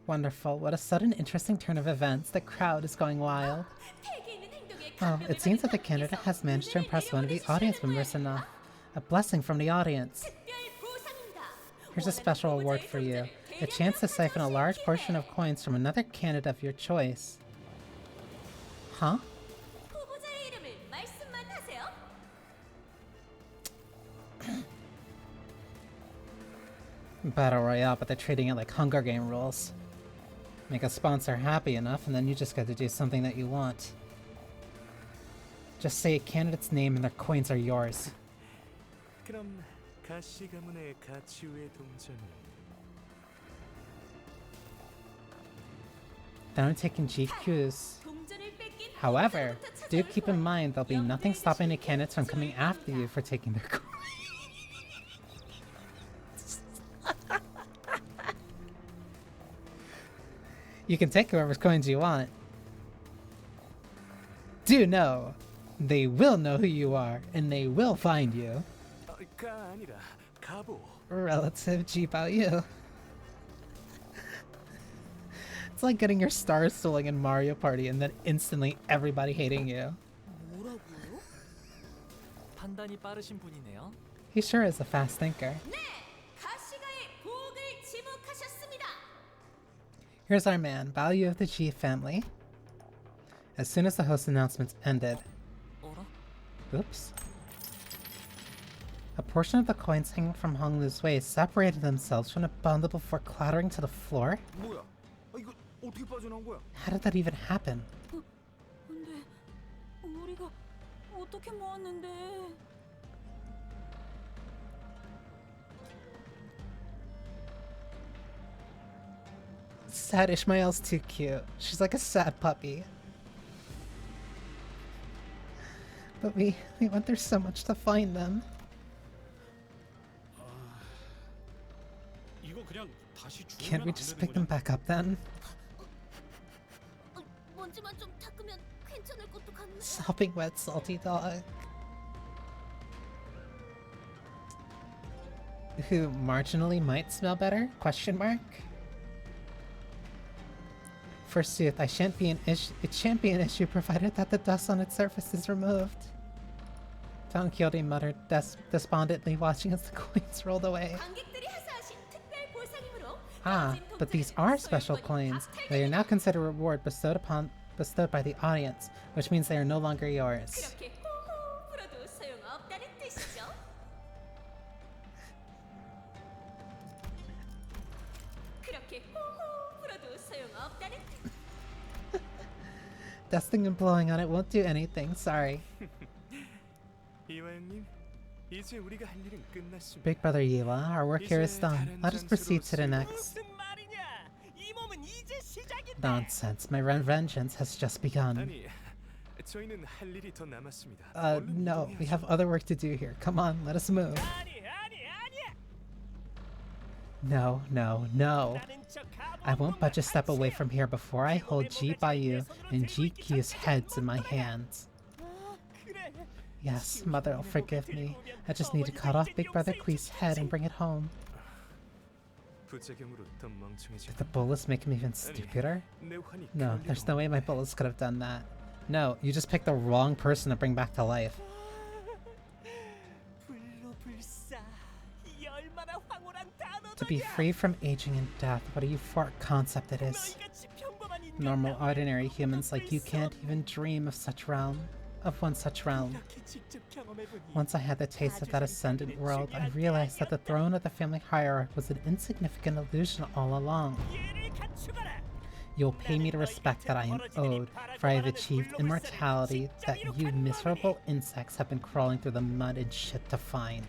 Speaker 1: Wonderful, what a sudden interesting turn of events. The crowd is going wild. Well, it seems that the candidate has managed to impress one of the audience members enough. A blessing from the audience. Here's a special award for you. A chance to siphon a large portion of coins from another candidate of your choice. Huh? Battle Royale, but they're treating it like Hunger Game rules. Make a sponsor happy enough, and then you just get to do something that you want. Just say a candidate's name and their coins are yours. Then I'm taking GQs. However, do keep in mind there'll be nothing stopping the candidates from coming after you for taking their coins. You can take whoever's coins you want. Do know, they will know who you are, and they will find you. Relative G Bao Yu. It's like getting your stars stolen in Mario Party and then instantly everybody hating you. He sure is a fast thinker. Here's our man, Bao Yu of the G family. As soon as the host announcements ended, oops. A portion of the coins hanging from Honglu's waist separated themselves from the bundle before clattering to the floor?
Speaker 6: 뭐야? 이거 어떻게 빠져나온 거야?
Speaker 1: How did that even happen?
Speaker 4: 근데 우리가 어떻게 모았는데?
Speaker 1: Sad Ishmael's too cute. She's like a sad puppy. But we went through so much to find them.
Speaker 5: 이거 그냥 다시
Speaker 1: Can't
Speaker 5: 주우면
Speaker 1: we
Speaker 5: 안
Speaker 1: just
Speaker 5: 되는
Speaker 1: pick them
Speaker 5: 거냐?
Speaker 1: back up then?
Speaker 2: 먼지만 좀 닦으면 괜찮을 것도 같네.
Speaker 1: Sopping wet salty dog. Who marginally might smell better? Question mark. Forsooth, it shan't be an issue provided that the dust on its surface is removed. Don Quixote muttered despondently, watching as the coins rolled away.
Speaker 2: 관객들이 하사하신 특별 보상이므로
Speaker 1: Ah, but these are special coins. They are now considered a reward bestowed by the audience, which means they are no longer yours.
Speaker 2: 그렇게 호호 불어도 소용없다는 뜻이죠. 그렇게 호호 불어도 소용없다는 뜻.
Speaker 1: Dusting and blowing on it won't do anything, sorry.
Speaker 6: 이화영님, 이제 우리가 할 일은 끝났습니다.
Speaker 1: Big Brother Yiwa, our work here is done. Let us proceed to the next. Nonsense, my vengeance has just begun.
Speaker 6: 아니, 저희는 할 일이 더 남았습니다.
Speaker 1: No, we have other work to do here. Come on, let us move. No, no, no. I won't budge a step away from here before I hold Ji Bayu and Ji Q's heads in my hands. Yes, Mother will forgive me. I just need to cut off Big Brother Quee's head and bring it home.
Speaker 6: 부작용으로 더 멍청해질
Speaker 1: Did the bullets make him even stupider?
Speaker 6: 내 환이
Speaker 1: No, there's no way my bullets could have done that. No, you just picked the wrong person to bring back to life. To be free from aging and death, what a euphoric concept it is. Normal, ordinary humans like you can't even dream of one such realm. Once I had the taste of that ascendant world, I realized that the throne of the family hierarch was an insignificant illusion all along. You'll pay me the respect that I am owed, for I have achieved immortality that you miserable insects have been crawling through the mud and shit to find.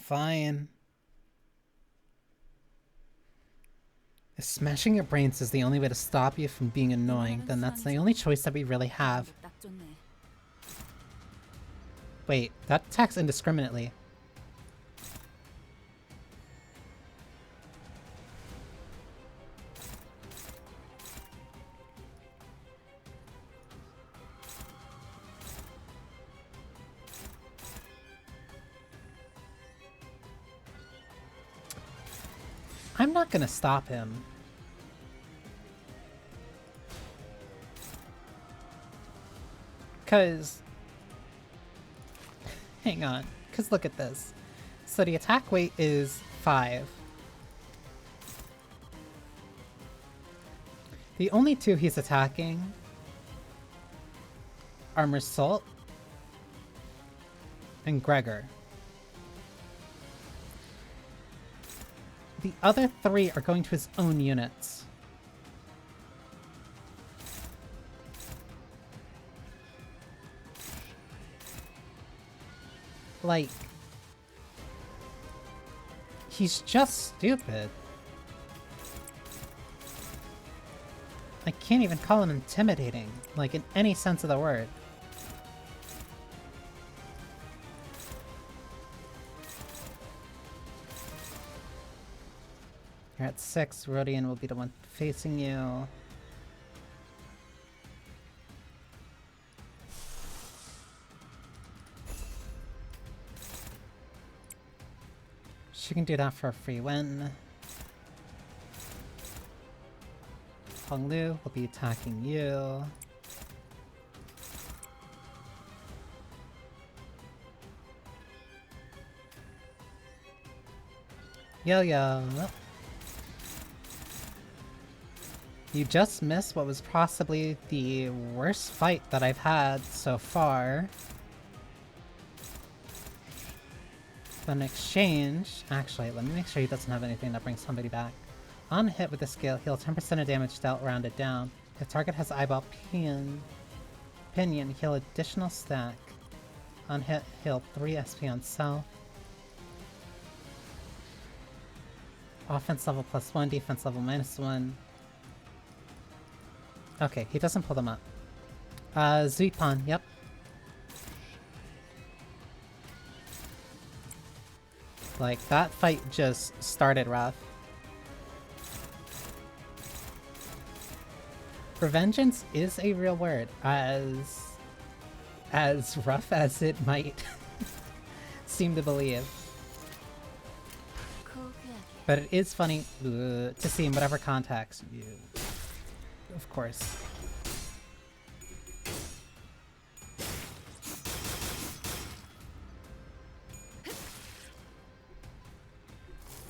Speaker 1: Fine. If smashing your brains is the only way to stop you from being annoying, then that's the only choice that we really have. Wait, that attacks indiscriminately. I'm not gonna stop him. Cause... Hang on, cause look at this. So the attack weight is 5. The only two he's attacking are Mersault and Gregor. The other 3 are going to his own units. Like, he's just stupid. I can't even call him intimidating, like in any sense of the word. You're at 6, Rodian will be the one facing you. She can do that for a free win. Honglu will be attacking you. Yo-yo. You just missed what was possibly the worst fight that I've had so far. But in exchange... Actually, let me make sure he doesn't have anything that brings somebody back. On hit with the skill, heal 10% of damage dealt rounded down. If target has eyeball pinion, heal additional stack. On hit, heal 3 SP on self. Offense level +1, defense level -1. Okay, he doesn't pull them up. Zuipan, yep. Like, that fight just started rough. Revengeance is a real word, as rough as it might seem to believe. But it is funny to see in whatever context you... Of course.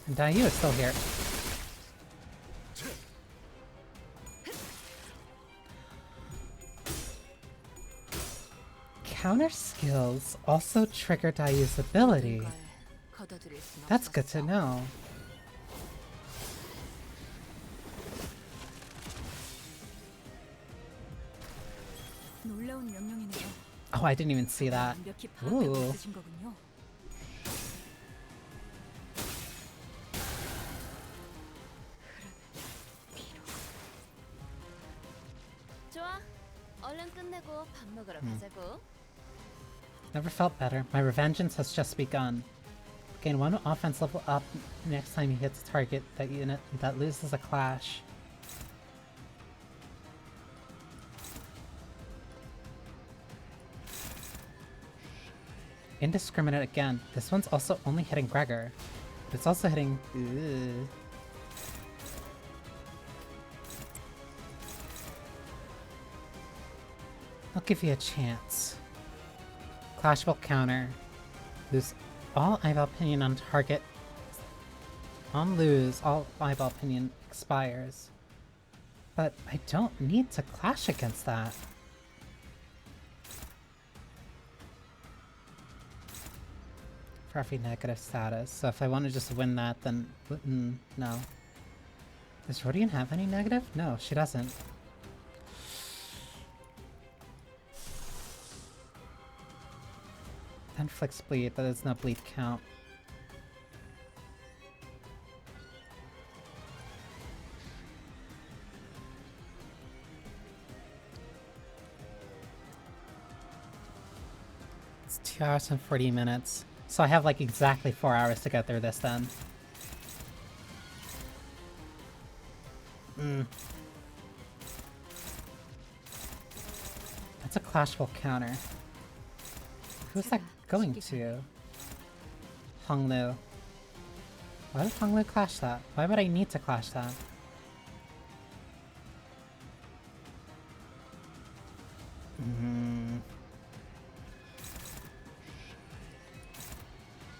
Speaker 1: And Dayu is still here. Counter skills also trigger Dayu's ability. That's good to know. Oh, I didn't even see that. Ooh.
Speaker 2: 좋아. 얼른 끝내고 밥 먹으러 가자고.
Speaker 1: Never felt better. My revengeance has just begun. Gain 1 offense level up next time he hits a target that unit that loses a clash. Indiscriminate again. This one's also only hitting Gregor. But it's also hitting... Ugh. I'll give you a chance. Clashable counter. Lose all eyeball pinion on target. On lose, all eyeball pinion expires. But I don't need to clash against that. For every negative status. So if I want to just win that, then no. Does Rodian have any negative? No, she doesn't. Inflicts bleed, but there's no bleed count. It's 2 hours and 40 minutes. So I have like exactly 4 hours to get through this then. That's a clashable counter. Who's that going to? Honglu. Why would Honglu clash that? Why would I need to clash that?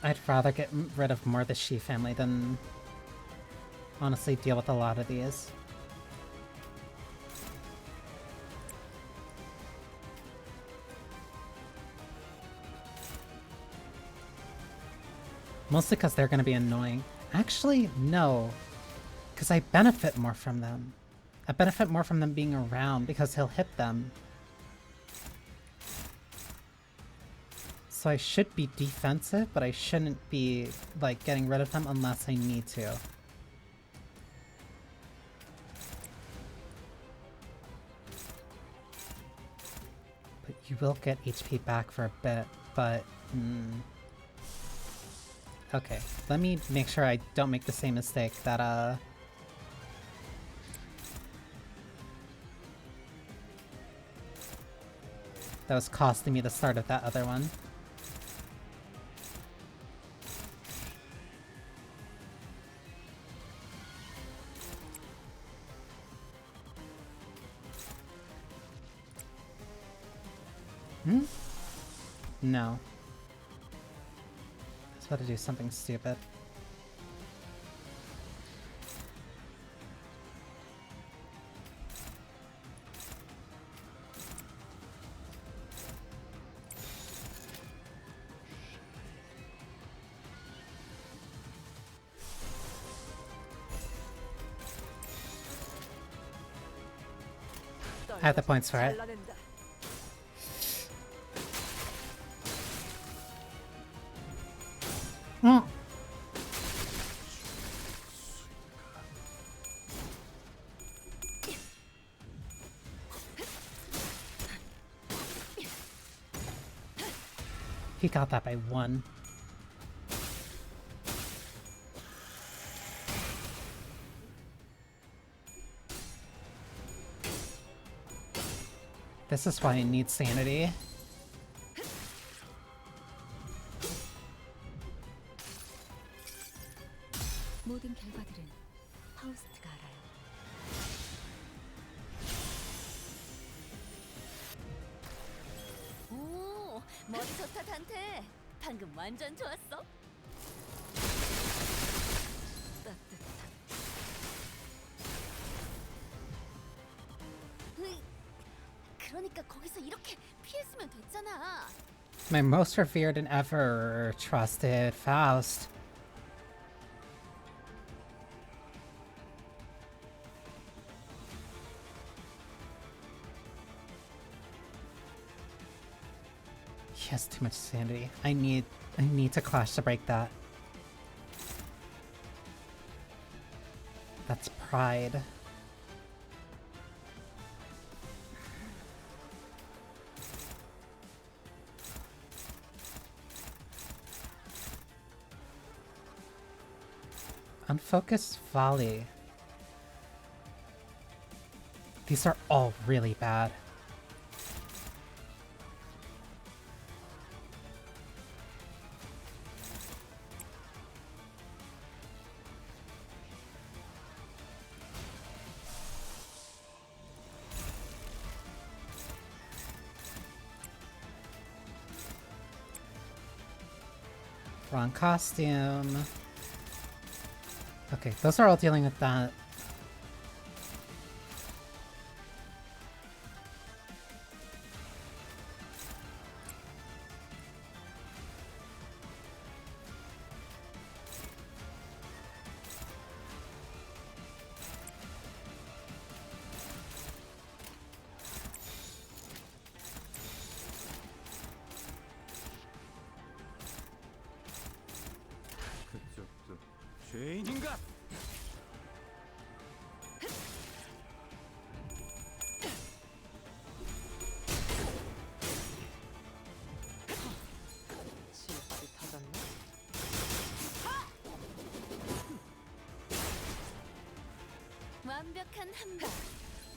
Speaker 1: I'd rather get rid of more of the Shi family than honestly deal with a lot of these. Mostly because they're going to be annoying. Actually, no. Because I benefit more from them. I benefit more from them being around because he'll hit them. So I should be defensive, but I shouldn't be, like, getting rid of them unless I need to. But you will get HP back for a bit, but... Okay, let me make sure I don't make the same mistake that, that was costing me the start of that other one. No. I was about to do something stupid. I have the points for it.
Speaker 4: 잘라낸다.
Speaker 1: Mm. He got that by 1. This is why I need sanity.
Speaker 2: 모든 결과들은 파우스트가 알아요. 오, 머리 좋다 단테. 방금 완전 좋았어. 따뜻한. 으이, 그러니까 거기서 이렇게 피했으면 됐잖아.
Speaker 1: My most revered and ever trusted Faust. He has too much sanity. I need to clash to break that. That's pride. Unfocused volley. These are all really bad. Wrong costume. Okay, those are all dealing with that.
Speaker 6: 그쪽도 죄인인가?
Speaker 4: 실밥이 터졌네.
Speaker 2: 완벽한 한방.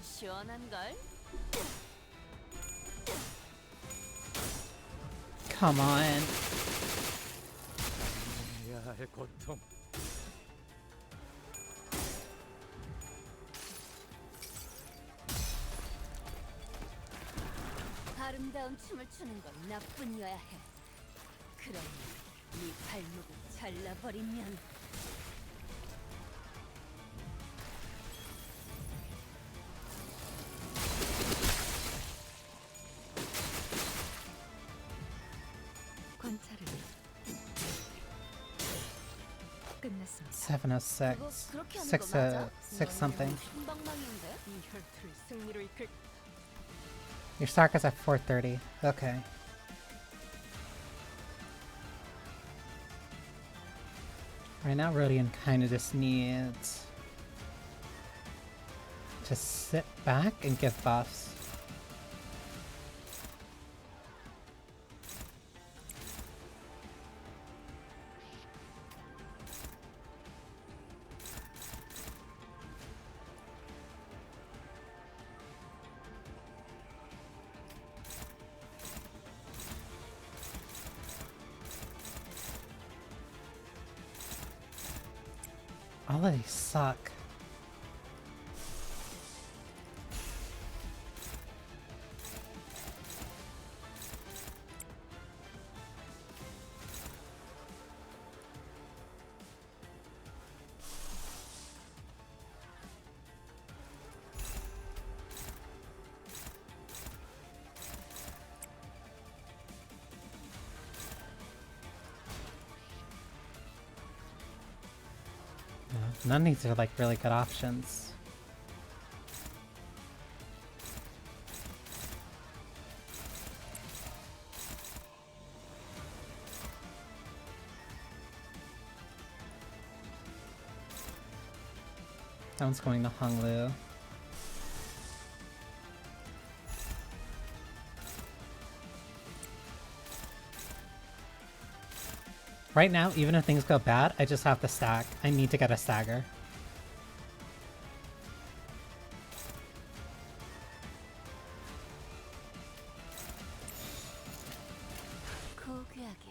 Speaker 2: 시원한 걸.
Speaker 1: Come on.
Speaker 6: 해야 할 고통.
Speaker 2: 아름다운 춤을 추는 건 나뿐이어야 해. 그럼 네 발목을 잘라버리면.
Speaker 4: 관찰을 끝났습니다.
Speaker 1: 706.
Speaker 2: 그거 그렇게 하는
Speaker 1: 6,
Speaker 2: 거 맞아?
Speaker 1: 6 something.
Speaker 2: 한방망이인데.
Speaker 4: 이 혈투를 승리로 이끌.
Speaker 1: Your Sarka's at 430. Okay. Right now, Rodion kind of just needs to sit back and give buffs. All of these suck. None of these are like really good options. That one's going to Honglu. Right now, even if things go bad, I just have to stack. I need to get a stagger.
Speaker 2: 고귀하게.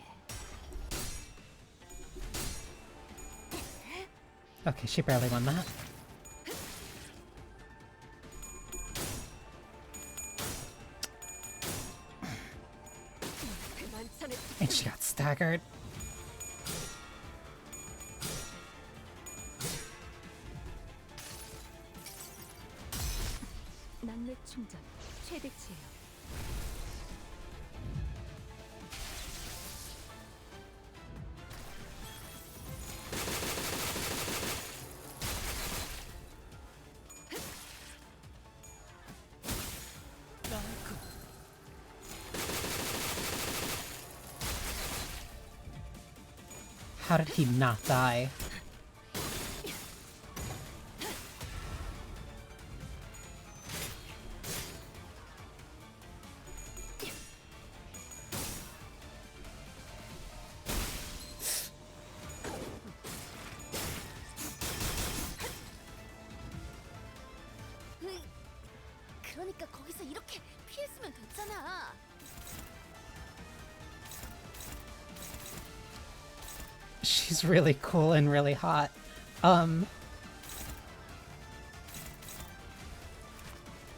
Speaker 1: Okay, she barely won that. And she got staggered.
Speaker 2: 난내 충전 최대치예요.
Speaker 1: How did he not die?
Speaker 2: 그러니까 거기서 이렇게 피했으면 됐잖아.
Speaker 1: She's really cool and really hot. What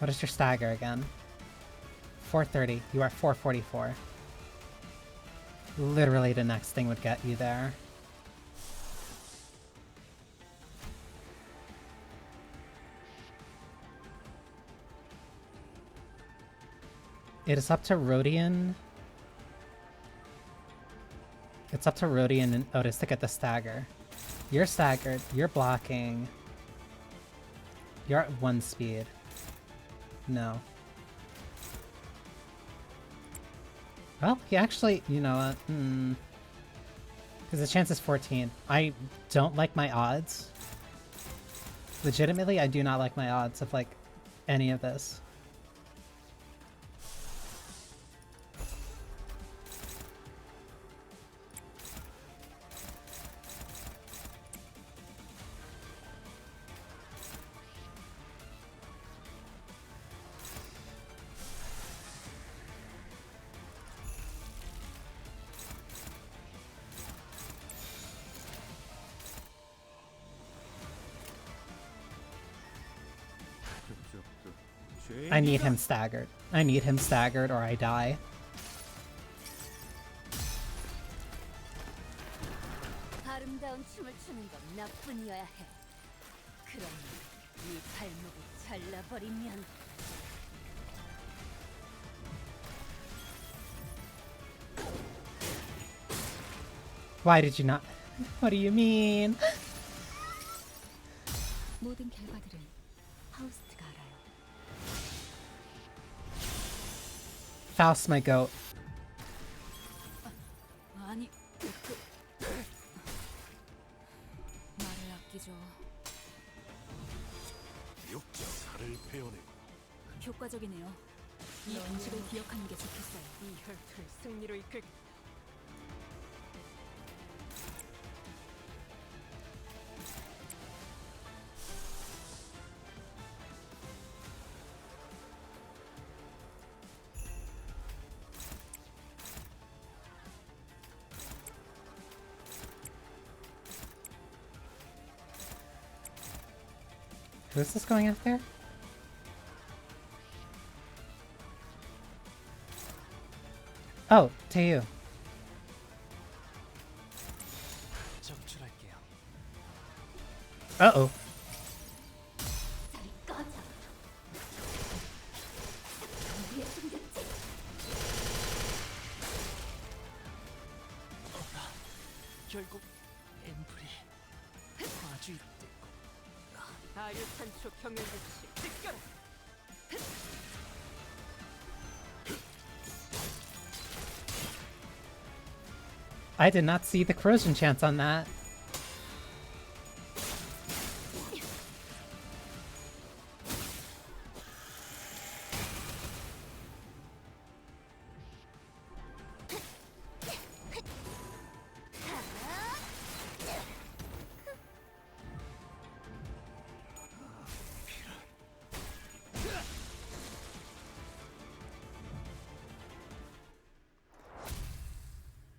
Speaker 1: is your stagger again? 430. You are 444. Literally the next thing would get you there. It is up to Rodian. It's up to Rodian and Otis to get the stagger. You're staggered. You're blocking. You're at 1 speed. No. Well, he actually, you know what? Because the chance is 14. I don't like my odds. Legitimately, I do not like my odds of, like, any of this. I need him staggered. I need him staggered or I die.
Speaker 2: 아름다운 춤을 추는 건 나뿐이어야 해. 그럼 네 발목을 잘라버리면
Speaker 1: Why did you not? What do you mean?
Speaker 2: 모든 결과들은 하우스트가 알아요.
Speaker 1: Faust, my goat.
Speaker 4: 아니, 말을 아끼죠.
Speaker 5: 육자 살을 베어내고
Speaker 4: 효과적이네요. 이 방식을 기억하는 게 좋겠어요. 이 혈투를 승리로 이끌.
Speaker 1: Who is this going after? Oh, Taeyu.
Speaker 3: 정출할게요.
Speaker 1: Uh-oh.
Speaker 3: 결국 앰플이 과주입.
Speaker 4: 아류탄초 경연듯이 느껴라.
Speaker 1: I did not see the corrosion chance on that.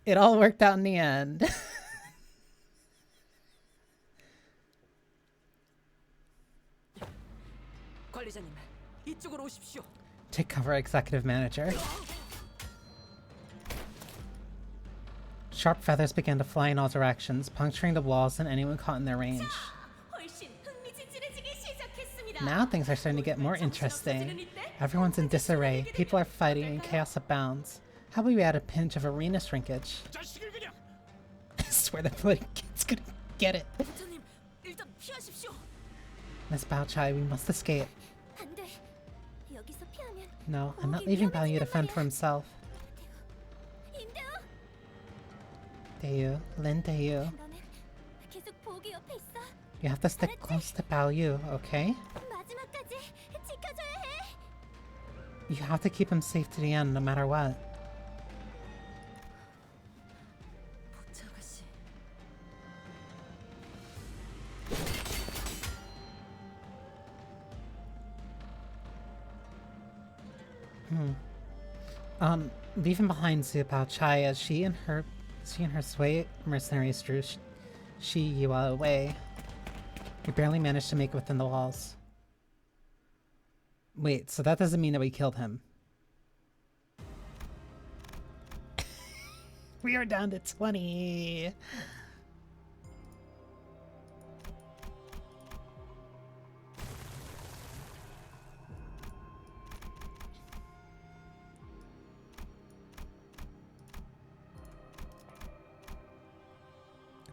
Speaker 1: It all worked out in the end.
Speaker 4: 관리자님, 이쪽으로 오십시오.
Speaker 1: Take cover, executive manager. Sharp feathers began to fly in all directions, puncturing the walls and anyone caught in their range.
Speaker 2: 훨씬 흥미진진해지기 시작했습니다.
Speaker 1: Now things are starting to get more interesting. Everyone's in disarray, people are fighting, and chaos abounds. How about we add a pinch of arena shrinkage? I swear that bloody kid's gonna get it.
Speaker 4: 부처님, 일단 피하십시오.
Speaker 1: Miss Baochai, we must escape.
Speaker 2: 안 돼. 여기서 피하면
Speaker 1: No, I'm not leaving Bao Yu to fend for himself.
Speaker 2: 임대호,
Speaker 1: Dayu, Lin Dayu,
Speaker 2: 너는 계속 보기 옆에 있어.
Speaker 1: you have to stick close to Bao Yu, okay?
Speaker 2: 마지막까지 지켜줘야 해.
Speaker 1: You have to keep him safe to the end, no matter what.
Speaker 4: 보차 아가씨.
Speaker 1: Leaving behind Zhu Baochai as she and her Sui mercenaries drew Shi Yua away. We barely managed to make it within the walls. Wait, so that doesn't mean that we killed him. We are down to 20.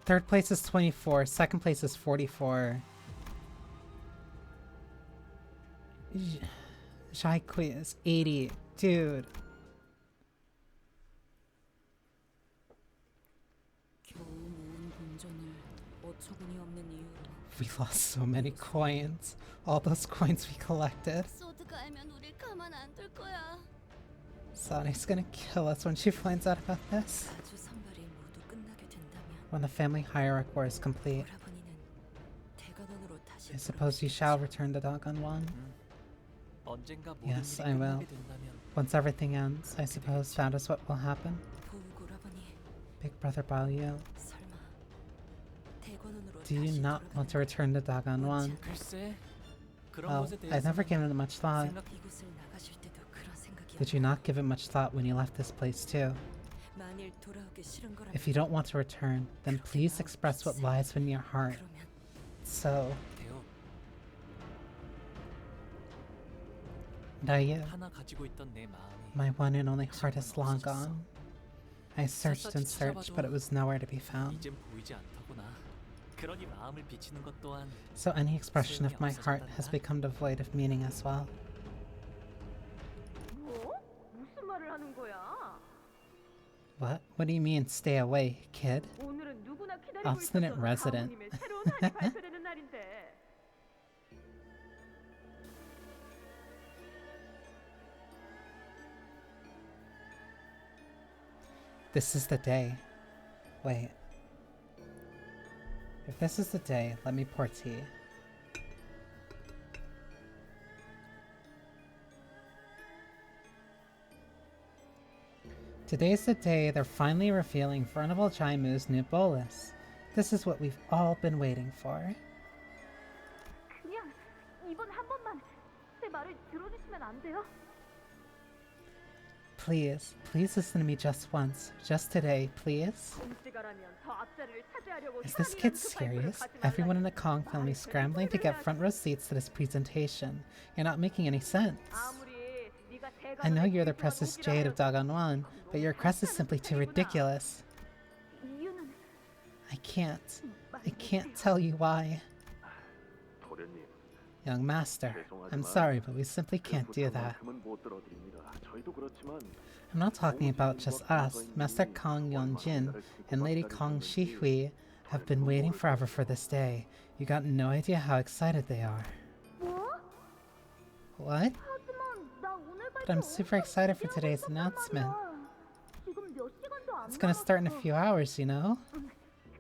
Speaker 1: Third place is 24. Second place is 44. Shy Quiz 80. Dude.
Speaker 4: 겨우 모은 본전을 어처구니 없는 이유로
Speaker 1: We lost so many coins. All those coins we collected.
Speaker 2: 소드가 알면 우릴 가만 안 둘 거야.
Speaker 1: Sonia's gonna kill us when she finds out about this.
Speaker 4: 아주 선발이 모두 끝나게 된다면
Speaker 1: When the family hierarch war is complete,
Speaker 4: 오라버니는 대관원으로 다시
Speaker 1: I suppose you shall return to Dagon One.
Speaker 3: 언젠가 모든
Speaker 1: Yes,
Speaker 3: 일이
Speaker 1: I will.
Speaker 3: 끝나게 된다면
Speaker 1: Once everything ends, I suppose that is what will happen.
Speaker 4: 보욱 오라버니
Speaker 1: Big brother Bao Yu,
Speaker 4: 설마 대관원으로
Speaker 1: do you
Speaker 4: 다시
Speaker 1: not want to return to Dagon One?
Speaker 3: 글쎄 그런
Speaker 1: Well,
Speaker 3: 것에
Speaker 1: I've never
Speaker 3: 대해서는
Speaker 1: given it much thought.
Speaker 4: 이곳을 나가실 때도 그런 생각이
Speaker 1: Did you not give it much thought when you left this place too?
Speaker 4: 만일 돌아오기 싫은 거라면
Speaker 1: If you don't want to return, then please express what lies within your heart.
Speaker 4: 그러면
Speaker 1: So,
Speaker 3: 대요
Speaker 1: Dayu,
Speaker 3: 하나 가지고 있던 내 마음이
Speaker 1: my one and only heart is long gone. I searched and searched, but it was nowhere to be found.
Speaker 3: 이젠 보이지 않더구나. 그러니 마음을 비치는 것 또한
Speaker 1: So any expression of my heart has become devoid of meaning as well.
Speaker 2: 뭐? 무슨 말을 하는 거야?
Speaker 1: What? What do you mean, stay away, kid?
Speaker 2: 오늘은 누구나 기다리고
Speaker 1: Obstinate
Speaker 2: 있었던
Speaker 1: resident.
Speaker 2: 가오님의 새로운 한이 발표되는 날인데.
Speaker 1: This is the day. Wait. If this is the day, let me pour tea. Today's the day they're finally revealing Venerable Jaimu's new bolus. This is what we've all been waiting for.
Speaker 2: 그냥 이번 한 번만 제 말을 들어주시면 안 돼요?
Speaker 1: Please, please listen to me just once. Just today, please.
Speaker 2: 공시가라면 더 앞자리를 차지하려고
Speaker 1: Is this
Speaker 2: 현이라는
Speaker 1: kid
Speaker 2: 그 발표를
Speaker 1: serious?
Speaker 2: 가지
Speaker 1: Everyone in
Speaker 2: 말라니.
Speaker 1: the Kong family scrambling to get front row seats to this presentation. You're not making any sense.
Speaker 2: 아무리 네가
Speaker 1: I know
Speaker 2: 대관원의
Speaker 1: you're the
Speaker 2: 일종의
Speaker 1: precious
Speaker 2: 독이라
Speaker 1: jade of
Speaker 2: 해도
Speaker 1: Dagon One, but your crest is simply too ridiculous.
Speaker 2: 이유는
Speaker 1: I can't tell you why.
Speaker 5: 도련님,
Speaker 1: Young master, I'm sorry, but we simply can't do that.
Speaker 5: 그부터만큼은 못 들어드립니다. 저희도 그렇지만
Speaker 1: I'm not talking about just us. Master Kong Yonjin and Lady Kong Shihui have been waiting forever for this day. You got no idea how excited they are.
Speaker 2: 뭐?
Speaker 1: What?
Speaker 2: 하지만 나 오늘
Speaker 1: But I'm super excited for today's announcement.
Speaker 2: 지금 몇 시간도 안
Speaker 1: It's gonna start in a few hours, you know?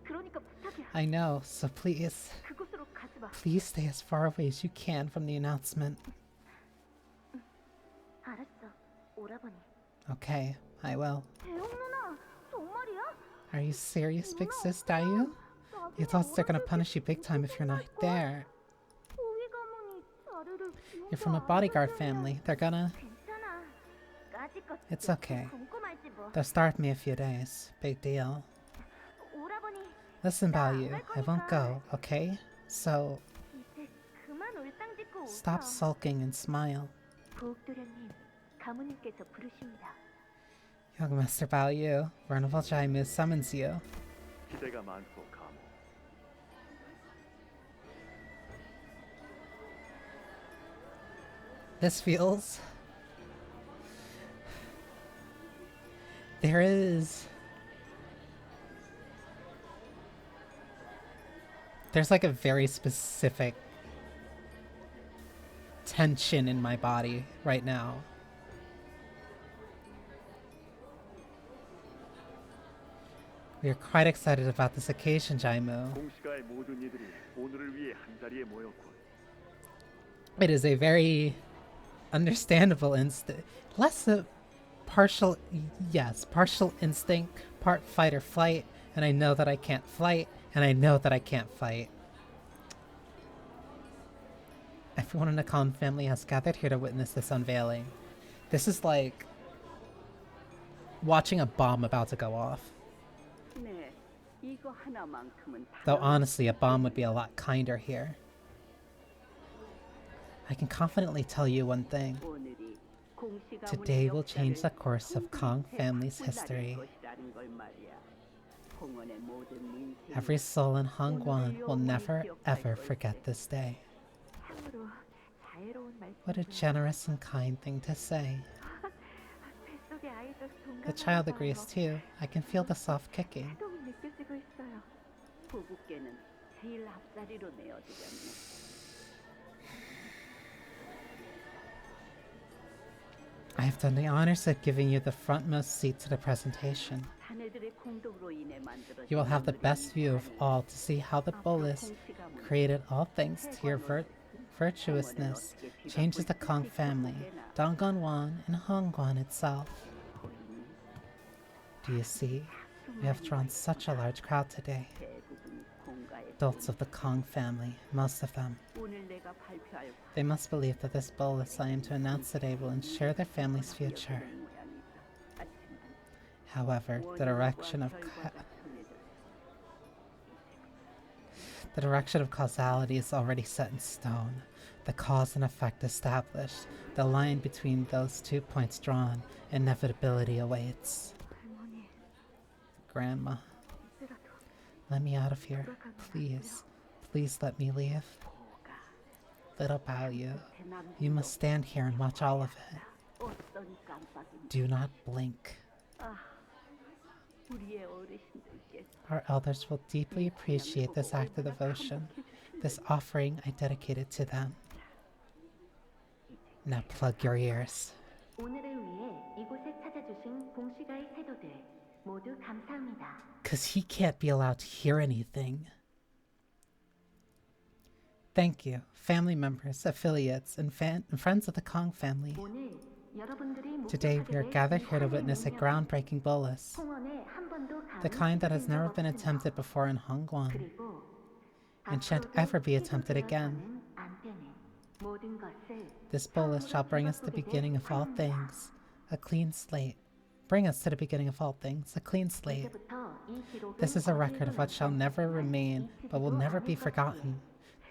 Speaker 2: 그러니까 부탁이야.
Speaker 1: I know, so please,
Speaker 2: 그곳으로 가지 마.
Speaker 1: please stay as far away as you can from the announcement.
Speaker 2: 알았어. 오라버니.
Speaker 1: Okay, I will.
Speaker 2: 대웅 누나,
Speaker 1: Are you serious, big sis Dayu? The adults are gonna punish you big time if you're not there. You're from a bodyguard family. They're gonna... It's okay. They'll starve me a few days. Big deal. Listen, Baoyu, I won't go, okay? So... Stop sulking and smile. Young Master Baoyu, Venerable Jaimu summons you.
Speaker 5: 기대가 많소, 가모.
Speaker 1: This feels... There's like a very specific tension in my body right now. We are quite excited about this occasion, Jaimu.
Speaker 5: 공시가의 모든 이들이 오늘을 위해 한 자리에 모였군.
Speaker 1: It is a very understandable instinct. Less a partial, yes, partial instinct, part fight or flight, and I know that I can't fight, and I know that I can't fight. Everyone in the Khan family has gathered here to witness this unveiling. This is like watching a bomb about to go off. Though honestly, a bomb would be a lot kinder here. I can confidently tell you one thing. Today will change the course of Kong family's history. Every soul in Hongguan will never ever forget this day. What a generous and kind thing to say. The child agrees too. I can feel the soft kicking. I have done the honors of giving you the frontmost seat to the presentation. You will have the best view of all to see how the Bullus, created all thanks to your virtuousness, changes the Kong family, Donggonwan, and Hongguan itself. Do you see? We have drawn such a large crowd today. Adults of the Kong family, most of them. They must believe that this bolus I am to announce today will ensure their family's future. However, the direction of causality is already set in stone. The cause and effect established. The line between those 2 points drawn. Inevitability awaits. Grandma. Let me out of here. Please. Please let me leave. Little Baoyu, you must stand here and watch all of it. Do not blink. Our elders will deeply appreciate this act of devotion. This offering I dedicated to them. Now plug your ears. Because he can't be allowed to hear anything. Thank you, family members, affiliates, and friends of the Kong family. Today we are gathered here to witness a groundbreaking bolus. The kind that has never been attempted before in Hongguan. And shan't ever be attempted again. This bolus shall bring us to the beginning of all things. A clean slate. Bring us to the beginning of all things, a clean slate. This is a record of what shall never remain, but will never be forgotten.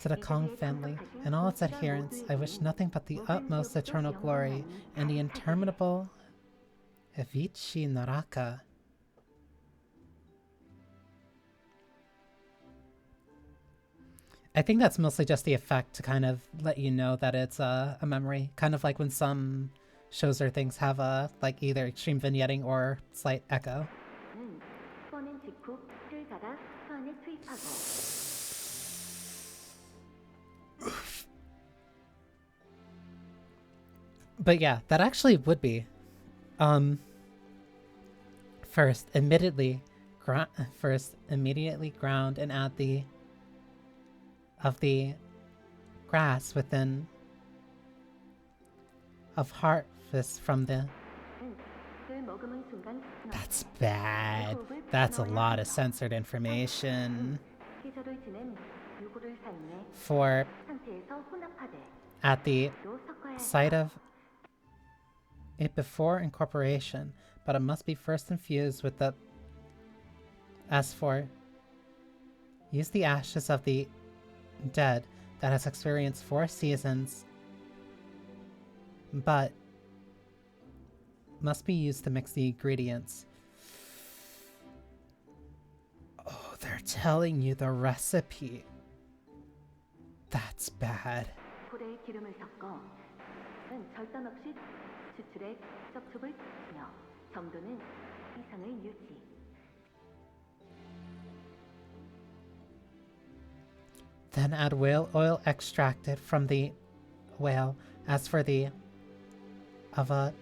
Speaker 1: To the Kong family and all its adherents, I wish nothing but the utmost eternal glory and the interminable Evichi Naraka. I think that's mostly just the effect to kind of let you know that it's a memory. Kind of like when some shows or things have a, like, either extreme vignetting or slight echo. But yeah, that actually would be. First, immediately ground and add the grass within of harvest from the That's bad. That's a lot of censored information. For at the site of it before incorporation, but it must be first infused with the S4. Use the ashes of the dead that has experienced 4 seasons, but must be used to mix the ingredients. Oh, they're telling you the recipe. That's bad. Then add whale oil extracted from the whale. As for the ava,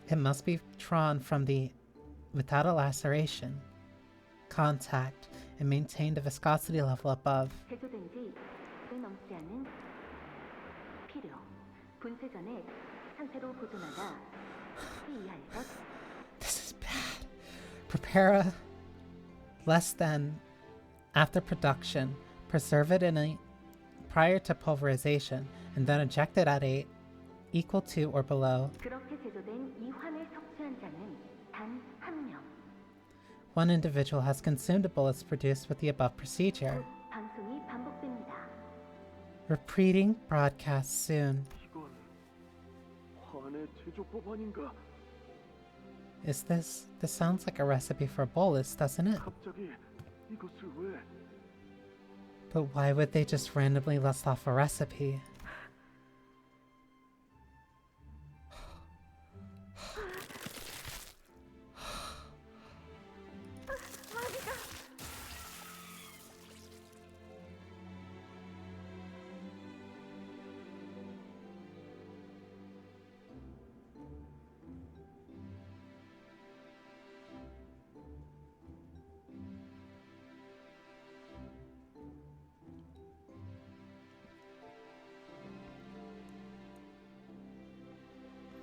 Speaker 1: it must be drawn from the without a laceration, contact, and maintain the viscosity level above. This is bad. Prepare less than after production. Preserve it in a prior to pulverization, and then eject it at a equal to or below. One individual has consumed the bullets produced with the above procedure. Repeating broadcast soon.
Speaker 5: 이건 환의 제조법 아닌가?
Speaker 1: This sounds like a recipe for a bolus, doesn't it?
Speaker 5: 갑자기 이것을 왜?
Speaker 1: But why would they just randomly list off a recipe?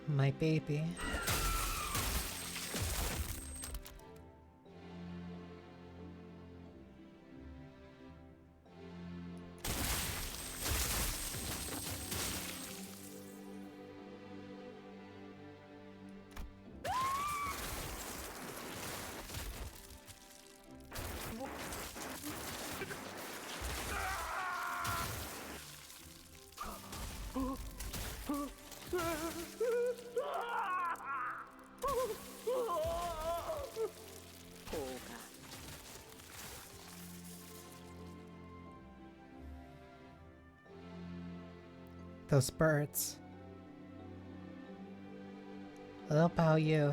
Speaker 1: My baby. Those birds. Little Bao Yu.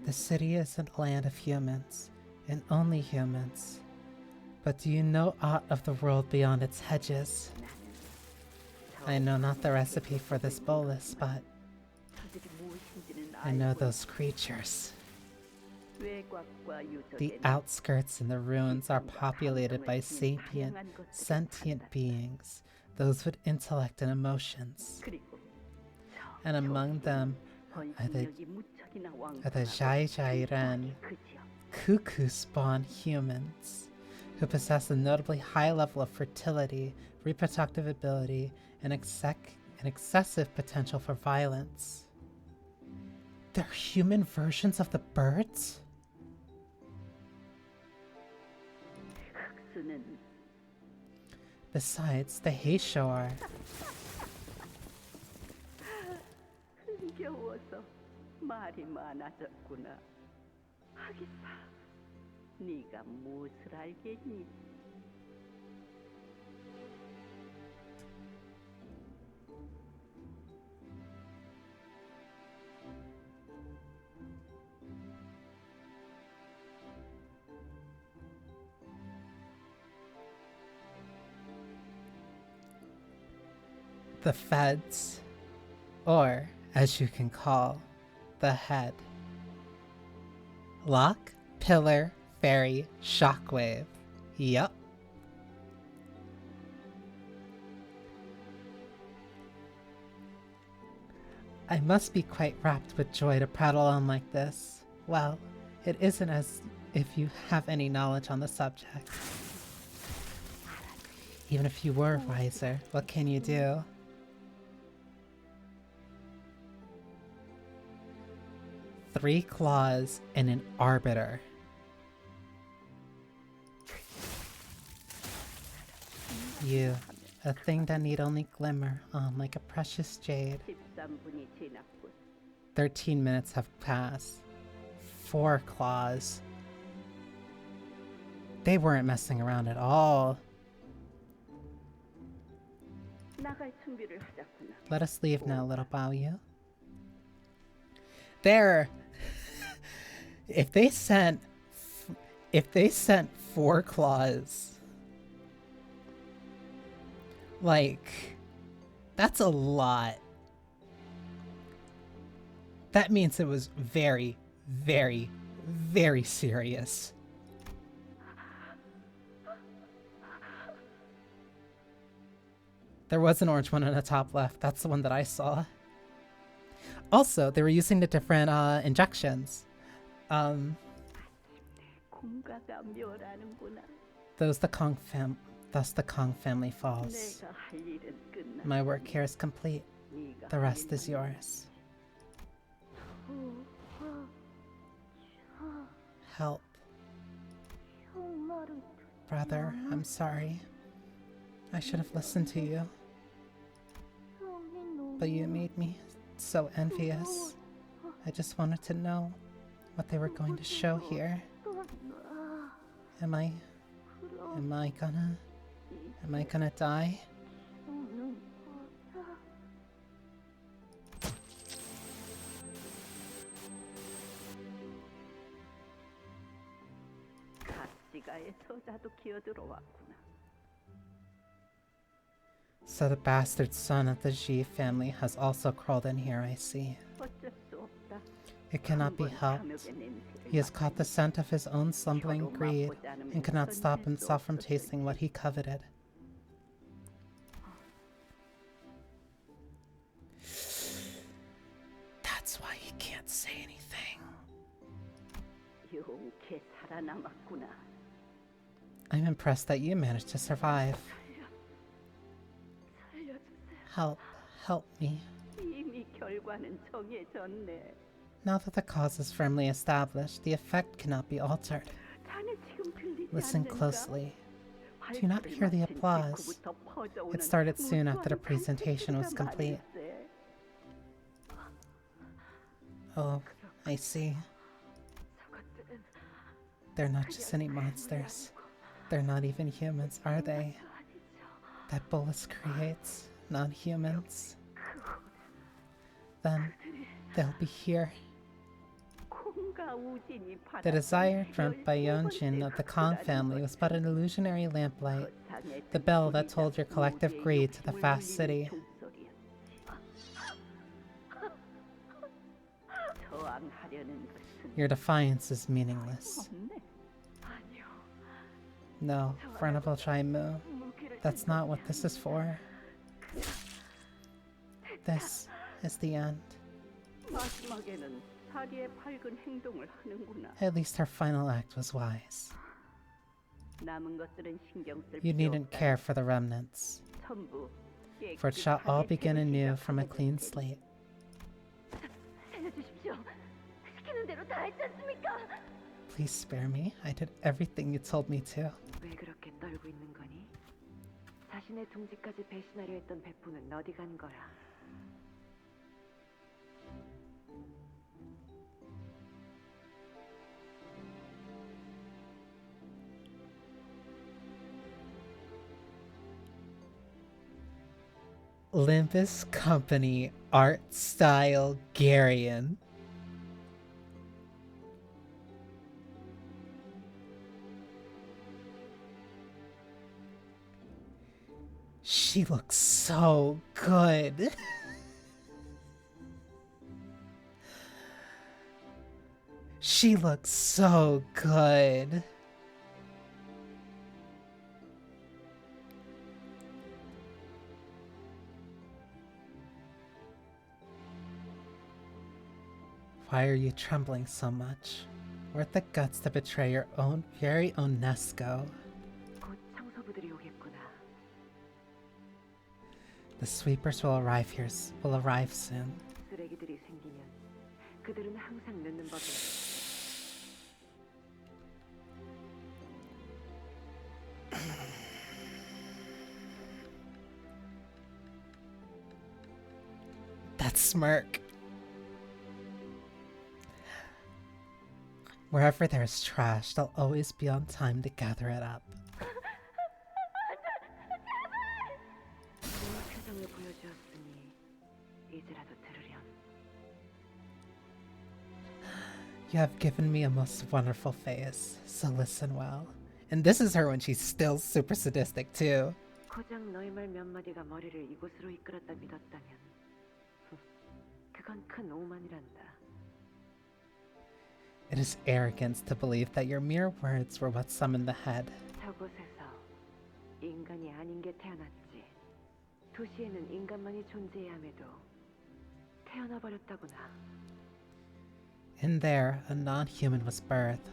Speaker 1: The city isn't a land of humans, and only humans. But do you know aught of the world beyond its hedges? I know not the recipe for this bolus, but I know those creatures. The outskirts and the ruins are populated by sapient, sentient beings, those with intellect and emotions. And among them are the Jai Jai Ren, cuckoo-spawn humans, who possess a notably high level of fertility, reproductive ability, and excessive potential for violence. They're human versions of the birds? Besides, the Heisho are.
Speaker 7: 흥겨워서 말이 많아졌구나. 하기사, 네가 무엇을 알겠니?
Speaker 1: The feds, or as you can call, the head. Lock, pillar, fairy, shockwave. Yup. I must be quite rapt with joy to prattle on like this. Well, it isn't as if you have any knowledge on the subject. Even if you were wiser, what can you do? Three claws and an arbiter. You, a thing that need only glimmer on like a precious jade.
Speaker 7: 13분이 지났군.
Speaker 1: 13 minutes have passed. 4 claws. They weren't messing around at all.
Speaker 7: 나갈 준비를 하자꾸나.
Speaker 1: Let us leave now, little Bao. There. If they sent 4 claws, like, that's a lot. That means it was very, very, very serious. There was an orange one on the top left. That's the one that I saw. Also, they were using the different injections.
Speaker 7: 공가가 멸하는구나.
Speaker 1: Thus the Kong family falls.
Speaker 7: 내가 할 일은 끝났.
Speaker 1: My work here is complete.
Speaker 7: 네가
Speaker 1: The
Speaker 7: 할
Speaker 1: rest is
Speaker 7: 일은
Speaker 1: yours. Help.
Speaker 7: 형 말을
Speaker 1: Brother, I'm sorry. I should have listened to you.
Speaker 7: 형이 너무
Speaker 1: But you made me so envious. I just wanted to know what they were going to show here. Am I gonna die?
Speaker 7: 가시가의 서자도 기어들어왔구나.
Speaker 1: So the bastard son of the Ji family has also crawled in here, I see.
Speaker 7: 어쩔 수 없다.
Speaker 1: It cannot be helped. He has caught the scent of his own slumbering greed and cannot stop himself from tasting what he coveted. That's why he can't say anything.
Speaker 7: 용케 살아남았구나.
Speaker 1: I'm impressed that you managed to survive. Help me.
Speaker 7: 이미 결과는 정해졌네.
Speaker 1: Now that the cause is firmly established, the effect cannot be altered.
Speaker 7: 자네 지금 들리지
Speaker 1: Listen
Speaker 7: 않는가?
Speaker 1: closely. Do you not hear the applause? It started soon after the presentation was complete. Oh, I see. They're not just any monsters. They're not even humans, are they? That Bolus creates non-humans. Then they'll be here. The desire dreamt by Yeonjin of the Kong family was but an illusionary lamplight, the bell that told your collective greed to the vast city. Your defiance is meaningless. No, Venerable Chai-Mu, that's not what this is for. This is the end. At least her final act was wise. You needn't care for the remnants, for it shall all begin anew from a clean slate. Please spare me. I did everything you told me to.
Speaker 8: 왜 그렇게 떨고 있는 거니? 자신의 동지까지 배신하려 했던 배포는 어디 간 거야?
Speaker 1: Limbus Company Art Style Garion. She looks so good. She looks so good. Why are you trembling so much? Where'd the guts to betray your own very own nest go?
Speaker 8: 곧 청소부들이 오겠구나.
Speaker 1: The sweepers will arrive soon.
Speaker 8: 쓰레기들이 생기면 그들은 항상 늦는 법이야.
Speaker 1: That smirk. Wherever there's trash, they'll always be on time to gather it up.
Speaker 8: 좋은 표정을 보여주었으니 이제라도 들으렴.
Speaker 1: You have given me a most wonderful face, so listen well. And this is her when she's still super sadistic too.
Speaker 8: 고작 너희 말 몇 마디가 머리를 이곳으로 이끌었다 믿었다면 그건 큰 오만이란다.
Speaker 1: It is arrogance to believe that your mere words were what summoned the head.
Speaker 8: 저곳에서 인간이 아닌 게 태어났지. 도시에는 인간만이 존재해야 함에도 태어나 버렸다구나.
Speaker 1: In there, a non-human was birthed.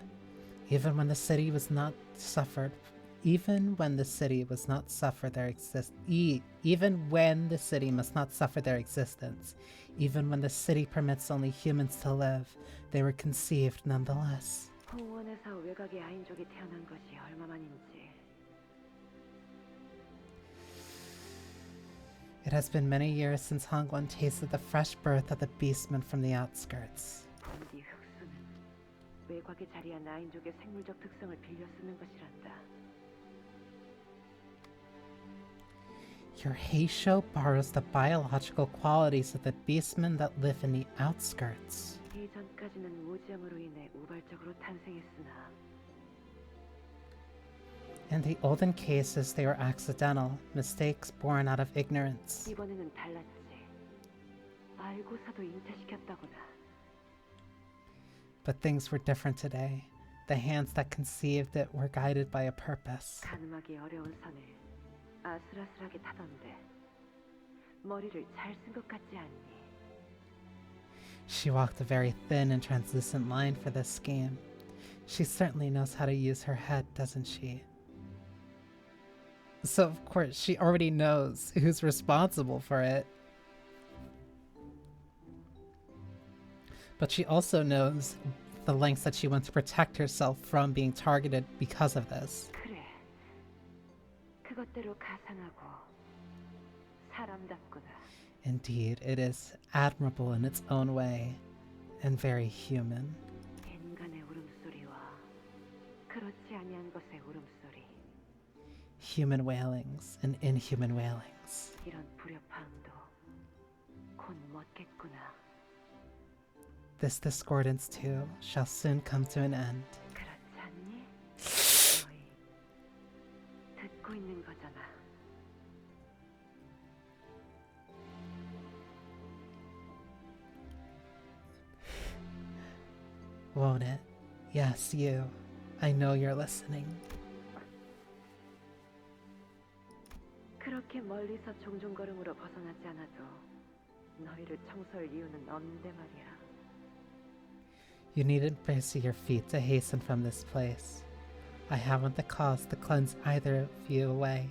Speaker 1: Even when the city was not suffered even when the city must not suffer their existence, even when the city permits only humans to live, they were conceived nonetheless.
Speaker 8: 홍원에서 외곽의 아인족이 태어난 것이 얼마만인지.
Speaker 1: It has been many years since Hongwon tasted the fresh birth of the beastman from the outskirts.
Speaker 8: 본디 흑수는 외곽에 자리한 아인족의 생물적 특성을 빌려 쓰는 것이란다.
Speaker 1: Your Heisho borrows the biological qualities of the beastmen that live in the outskirts.
Speaker 8: 이전까지는 무지함으로 인해 우발적으로 탄생했으나
Speaker 1: In the olden cases, they were accidental, mistakes born out of ignorance.
Speaker 8: 이번에는 달랐지. 알고서도 잉태시켰다구나.
Speaker 1: But things were different today. The hands that conceived it were guided by a purpose.
Speaker 8: 가늠하기 어려운 선을 아슬아슬하게 타던데 머리를 잘 쓴 것 같지 않니?
Speaker 1: She walked a very thin and translucent line for this scheme. She certainly knows how to use her head, doesn't she? So of course she already knows who's responsible for it. But she also knows the lengths that she went to protect herself from being targeted because of this.
Speaker 8: 그래, 그것대로 가상하고 사람답구나.
Speaker 1: Indeed, it is admirable in its own way, and very human.
Speaker 8: 인간의 울음소리와 그렇지 아니한 것의 울음소리.
Speaker 1: Human wailings and inhuman wailings.
Speaker 8: 이런 불협화음도 곧 멎겠구나.
Speaker 1: This discordance too shall soon come to an end.
Speaker 8: 그렇지 않니? 너희 듣고 있는 거잖아.
Speaker 1: Won't it? Yes, you. I know you're listening.
Speaker 8: 그렇게 멀리서 종종 걸음으로 벗어나지 않아도 너희를 청소할 이유는 없는데 말이야.
Speaker 1: You needn't busy your feet to hasten from this place. I haven't the cause to cleanse either of you away.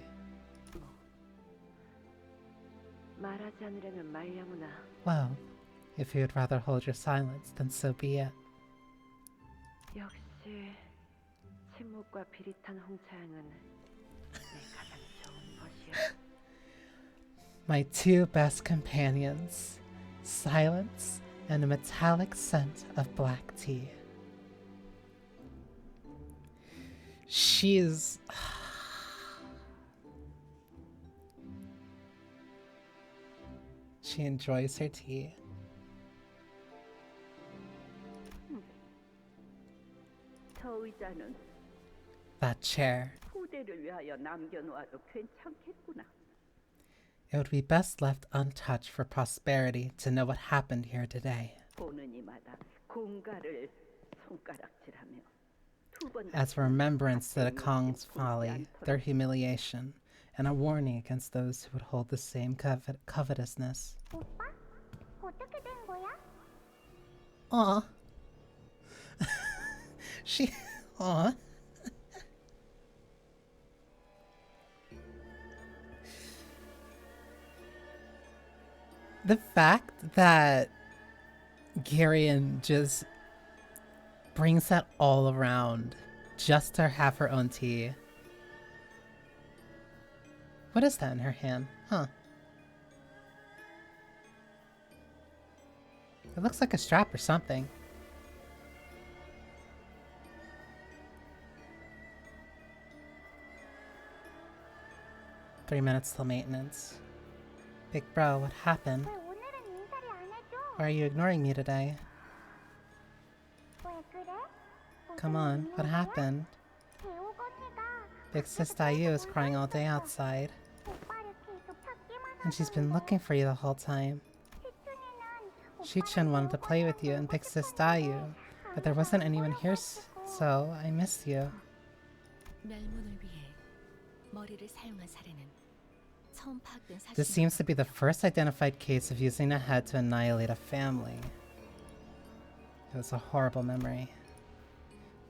Speaker 8: 말하지 않으려면 말려무나.
Speaker 1: Well, if you would rather hold your silence, then so be it.
Speaker 8: 역시 침묵과 비릿한 홍차향은 내 가장 좋은 것이야.
Speaker 1: My two best companions, silence and a metallic scent of black tea. She's... She enjoys her tea.
Speaker 7: 저 의자는
Speaker 1: That chair.
Speaker 7: 후대를 위하여 남겨놓아도 괜찮겠구나.
Speaker 1: It would be best left untouched for prosperity to know what happened here today.
Speaker 7: 보는 이마다 공가를 손가락질하며 두 번
Speaker 1: As a remembrance to the Kong's folly, their humiliation, and a warning against those who would hold the same covetousness.
Speaker 9: 오빠? 어떻게 된 거야?
Speaker 1: Aw. She... Aw. The fact that Garion just brings that all around just to have her own tea. What is that in her hand? Huh. It looks like a strap or something. "3 minutes till maintenance." Big bro, what happened? Why are you ignoring me today? Come on, what happened? Big sis Dayu is crying all day outside. And she's been looking for you the whole time. Shichun wanted to play with you and Big sis Dayu, but there wasn't anyone here, so I missed you.
Speaker 2: 멸문을 위해 머리를 사용한 사례는 처음 파악된
Speaker 1: This
Speaker 2: 사실입니다.
Speaker 1: seems to be the first identified case of using a head to annihilate a family. It was a horrible memory.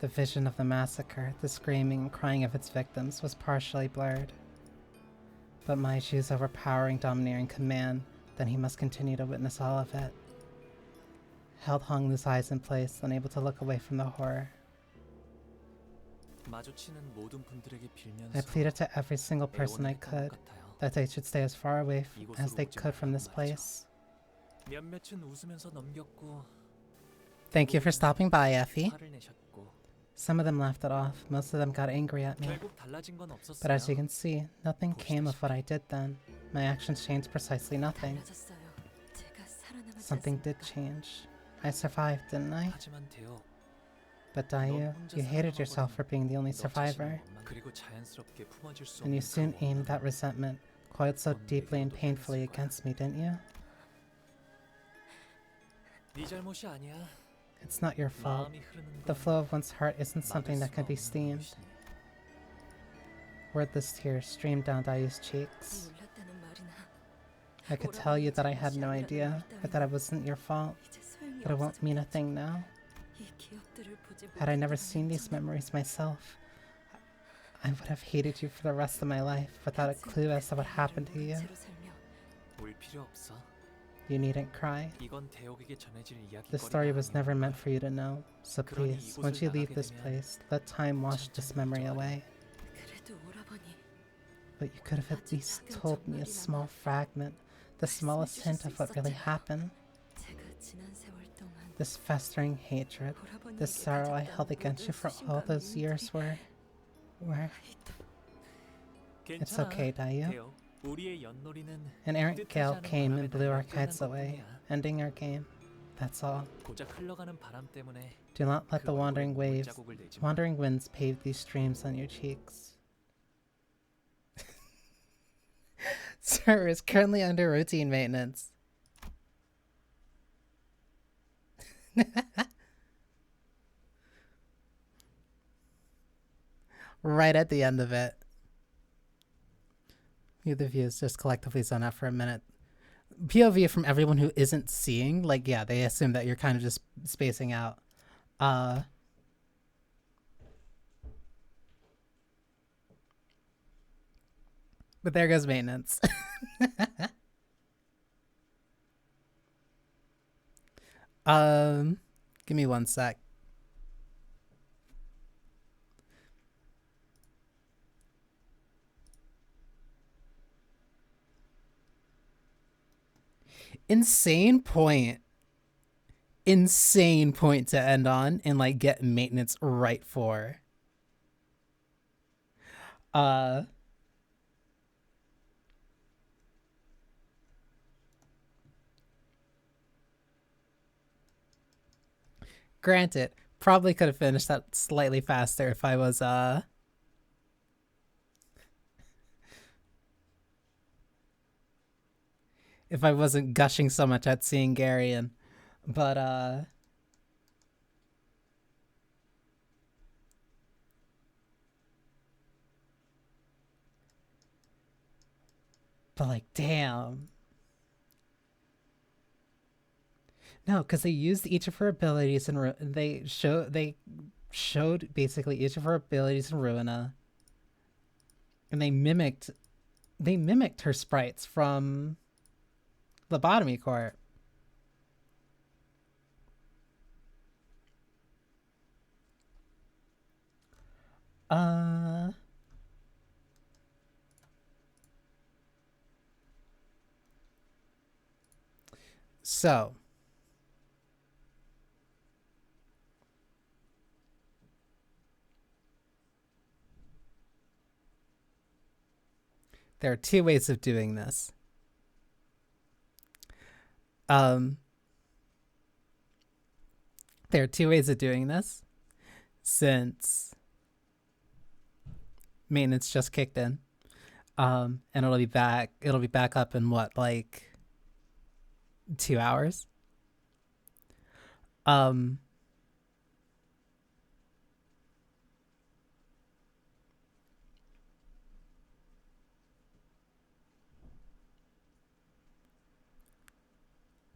Speaker 1: The vision of the massacre, the screaming and crying of its victims, was partially blurred. But Maishu's overpowering, domineering command, then he must continue to witness all of it. Held Honglu's eyes in place, unable to look away from the horror.
Speaker 9: 마주치는 모든 분들에게 빌면서
Speaker 1: I pleaded to every single person I could that they should stay as far away as they could from this place.
Speaker 9: 몇몇은 웃으면서 넘겼고
Speaker 1: Thank you for stopping by, Effie.
Speaker 9: 화를 내셨고
Speaker 1: Some of them laughed it off, most of them got angry at me.
Speaker 9: 결국 달라진 건
Speaker 1: But as you
Speaker 9: 없었어요.
Speaker 1: can see, nothing came of what I did then. My actions changed precisely nothing.
Speaker 4: 달라졌어요. 제가 살아남았지
Speaker 1: Something did
Speaker 4: 않습니까?
Speaker 1: change. I survived, didn't I?
Speaker 9: 하지만 대요.
Speaker 1: But Dayu, you hated yourself for being the only survivor,
Speaker 9: 그리고 자연스럽게 품어질 수
Speaker 1: and you
Speaker 9: 없는
Speaker 1: soon
Speaker 9: 그
Speaker 1: aimed
Speaker 9: 원한은
Speaker 1: that resentment, coiled so deeply and painfully against me, didn't you?
Speaker 9: 네 잘못이 아니야.
Speaker 1: It's not your fault.
Speaker 9: 마음이 흐르는
Speaker 1: The
Speaker 9: 건
Speaker 1: flow of one's heart isn't
Speaker 9: 막을
Speaker 1: something that
Speaker 9: 수가
Speaker 1: can be
Speaker 9: 없는
Speaker 1: steamed.
Speaker 9: 것이니.
Speaker 1: Wordless tears streamed down Dayu's cheeks.
Speaker 4: 몰랐다는 말이나
Speaker 1: I could tell you that I had no idea, or that it wasn't your fault,
Speaker 4: 이제 소용이
Speaker 1: but it won't mean a
Speaker 4: 없어졌겠죠.
Speaker 1: thing now.
Speaker 4: 이 기억들을 보지
Speaker 1: Had I never
Speaker 4: 못했다면
Speaker 1: seen these
Speaker 4: 저는
Speaker 1: memories myself, I would have hated you for the rest of my life without a clue as to what happened to you.
Speaker 4: 채로 살며
Speaker 9: 울 필요 없어.
Speaker 1: You needn't cry.
Speaker 9: 이건 대옥에게 전해질
Speaker 1: The story
Speaker 9: 이야기거리가
Speaker 1: was never
Speaker 9: 아니야.
Speaker 1: meant for you to know, so please, once you leave this place, let time wash this memory away.
Speaker 4: 그래도 오라버니
Speaker 1: But you could have at least told me a small fragment, the smallest hint of what really happened.
Speaker 4: 제가 지난 세월 동안
Speaker 1: This festering hatred,
Speaker 4: 오라버니에게
Speaker 1: this sorrow I
Speaker 4: 가졌던
Speaker 1: held against you for
Speaker 4: 모든
Speaker 1: all those
Speaker 4: 수심과
Speaker 1: years were... It's
Speaker 9: 괜찮아,
Speaker 1: okay, Dayu.
Speaker 9: 대요. 우리의 연놀이는
Speaker 1: An errant gale
Speaker 9: 뜻하지 않은
Speaker 1: came and
Speaker 9: 바람에
Speaker 1: blew our
Speaker 9: 날려
Speaker 1: kites
Speaker 9: 끝난
Speaker 1: away,
Speaker 9: 것뿐이야.
Speaker 1: ending our game. That's all.
Speaker 9: 고작 흘러가는 바람 때문에
Speaker 1: Do not let
Speaker 9: 그
Speaker 1: the wandering
Speaker 9: 얼굴에
Speaker 1: waves,
Speaker 9: 물자국을 내지 마.
Speaker 1: wandering winds pave these streams on your cheeks. Sir is currently under routine maintenance. Right at the end of it. The views just collectively zone out for a minute. POV from everyone who isn't seeing, like, yeah, they assume that you're kind of just spacing out. But there goes maintenance. Give me 1 sec. Insane point. Insane point to end on and like get maintenance right for. Granted, probably could have finished that slightly faster if I was if I wasn't gushing so much at seeing Garion. But like, damn. No, because they used each of her abilities and they showed basically each of her abilities in Ruina, and they mimicked her sprites from Lobotomy Court. So there are two ways of doing this. There are two ways of doing this, since maintenance just kicked in. And it'll be back up in what, like 2 hours?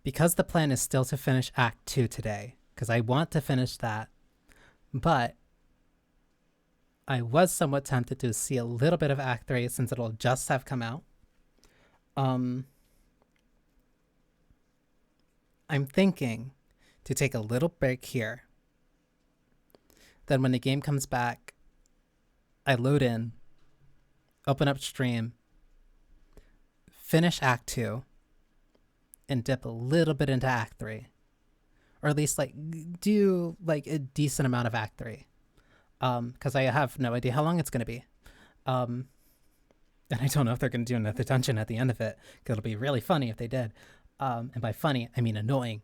Speaker 1: Because the plan is still to finish Act 2 today, because I want to finish that, but I was somewhat tempted to see a little bit of Act 3 since it'll just have come out. I'm thinking to take a little break here. Then when the game comes back, I load in, open up stream, finish Act 2, and dip a little bit into Act 3. Or at least like do like a decent amount of Act 3. Because I have no idea how long it's going to be. And I don't know if they're going to do another dungeon at the end of it, because it'll be really funny if they did. And by funny, I mean annoying.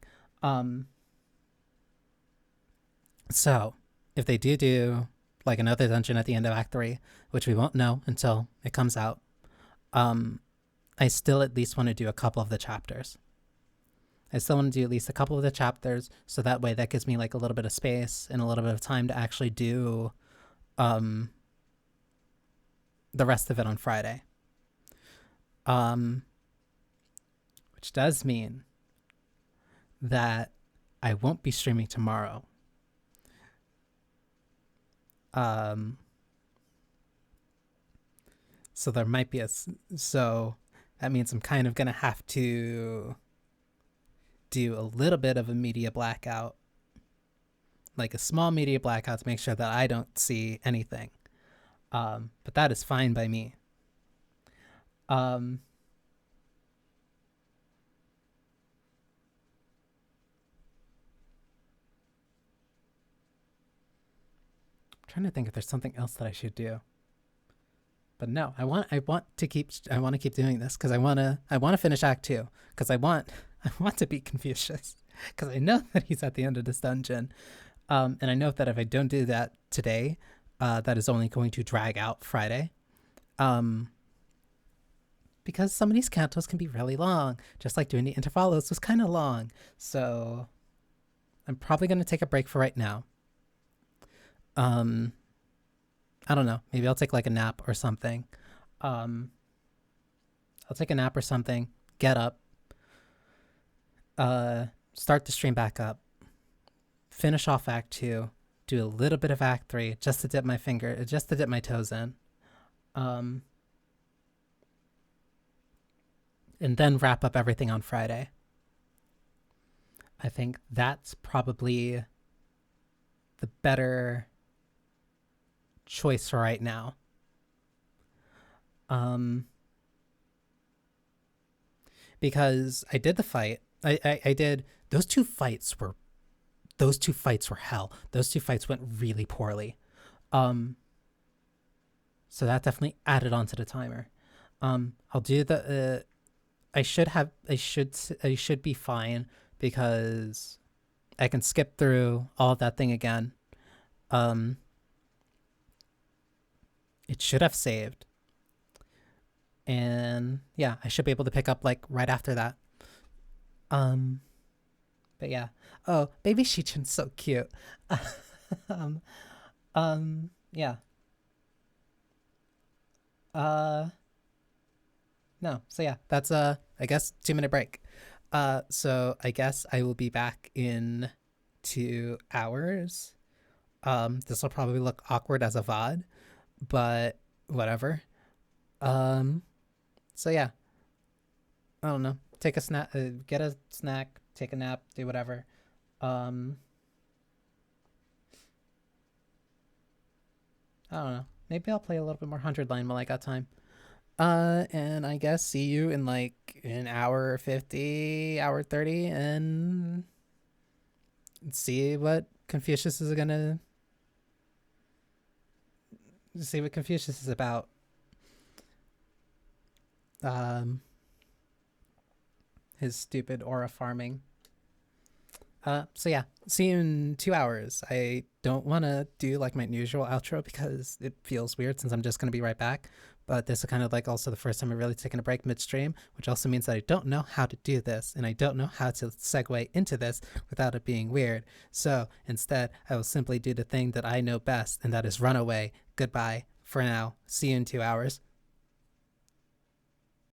Speaker 1: So if they do like another dungeon at the end of Act 3, which we won't know until it comes out, I still at least want to do a couple of the chapters. I still want to do at least a couple of the chapters, so that way that gives me like a little bit of space and a little bit of time to actually do the rest of it on Friday. Which does mean that I won't be streaming tomorrow. So there might be so that means I'm kind of going to have to do a little bit of a media blackout, like a small media blackout, to make sure that I don't see anything. But that is fine by me. I'm trying to think if there's something else that I should do. But no, I want to keep doing this because I want to finish Act 2, because I want to beat Confucius, because I know that he's at the end of this dungeon, and I know that if I don't do that today, that is only going to drag out Friday, because some of these cantos can be really long, just like doing the intervalos was kind of long. So I'm probably going to take a break for right now. I don't know. Maybe I'll take like a nap or something. I'll take a nap or something, get up, start the stream back up, finish off Act 2, do a little bit of Act 3 just to dip my toes in. And then wrap up everything on Friday. I think that's probably the better choice for right now. Because I did the fight. I did those two fights were hell. Those two fights went really poorly. So that definitely added on to the timer. I'll do the I should be fine because I can skip through all of that thing again. It should have saved. And yeah, I should be able to pick up like right after that. But yeah. Oh, baby Shichin's so cute. Yeah. No, so yeah, that's I guess 2-minute break. So I guess I will be back in 2 hours. This will probably look awkward as a VOD, but whatever. So yeah, I don't know. Take a snack, get a snack, take a nap, do whatever. I don't know. Maybe I'll play a little bit more 100 line while I got time. And I guess see you in like an hour 50, hour 30, and see what Confucius is gonna see what Confucius is about. His stupid aura farming. So yeah, see you in 2 hours. I don't want to do like my usual outro because it feels weird since I'm just going to be right back. But this is kind of like also the first time I've really taken a break midstream, which also means that I don't know how to do this and I don't know how to segue into this without it being weird. So instead, I will simply do the thing that I know best, and that is run away. Goodbye for now. See you in 2 hours.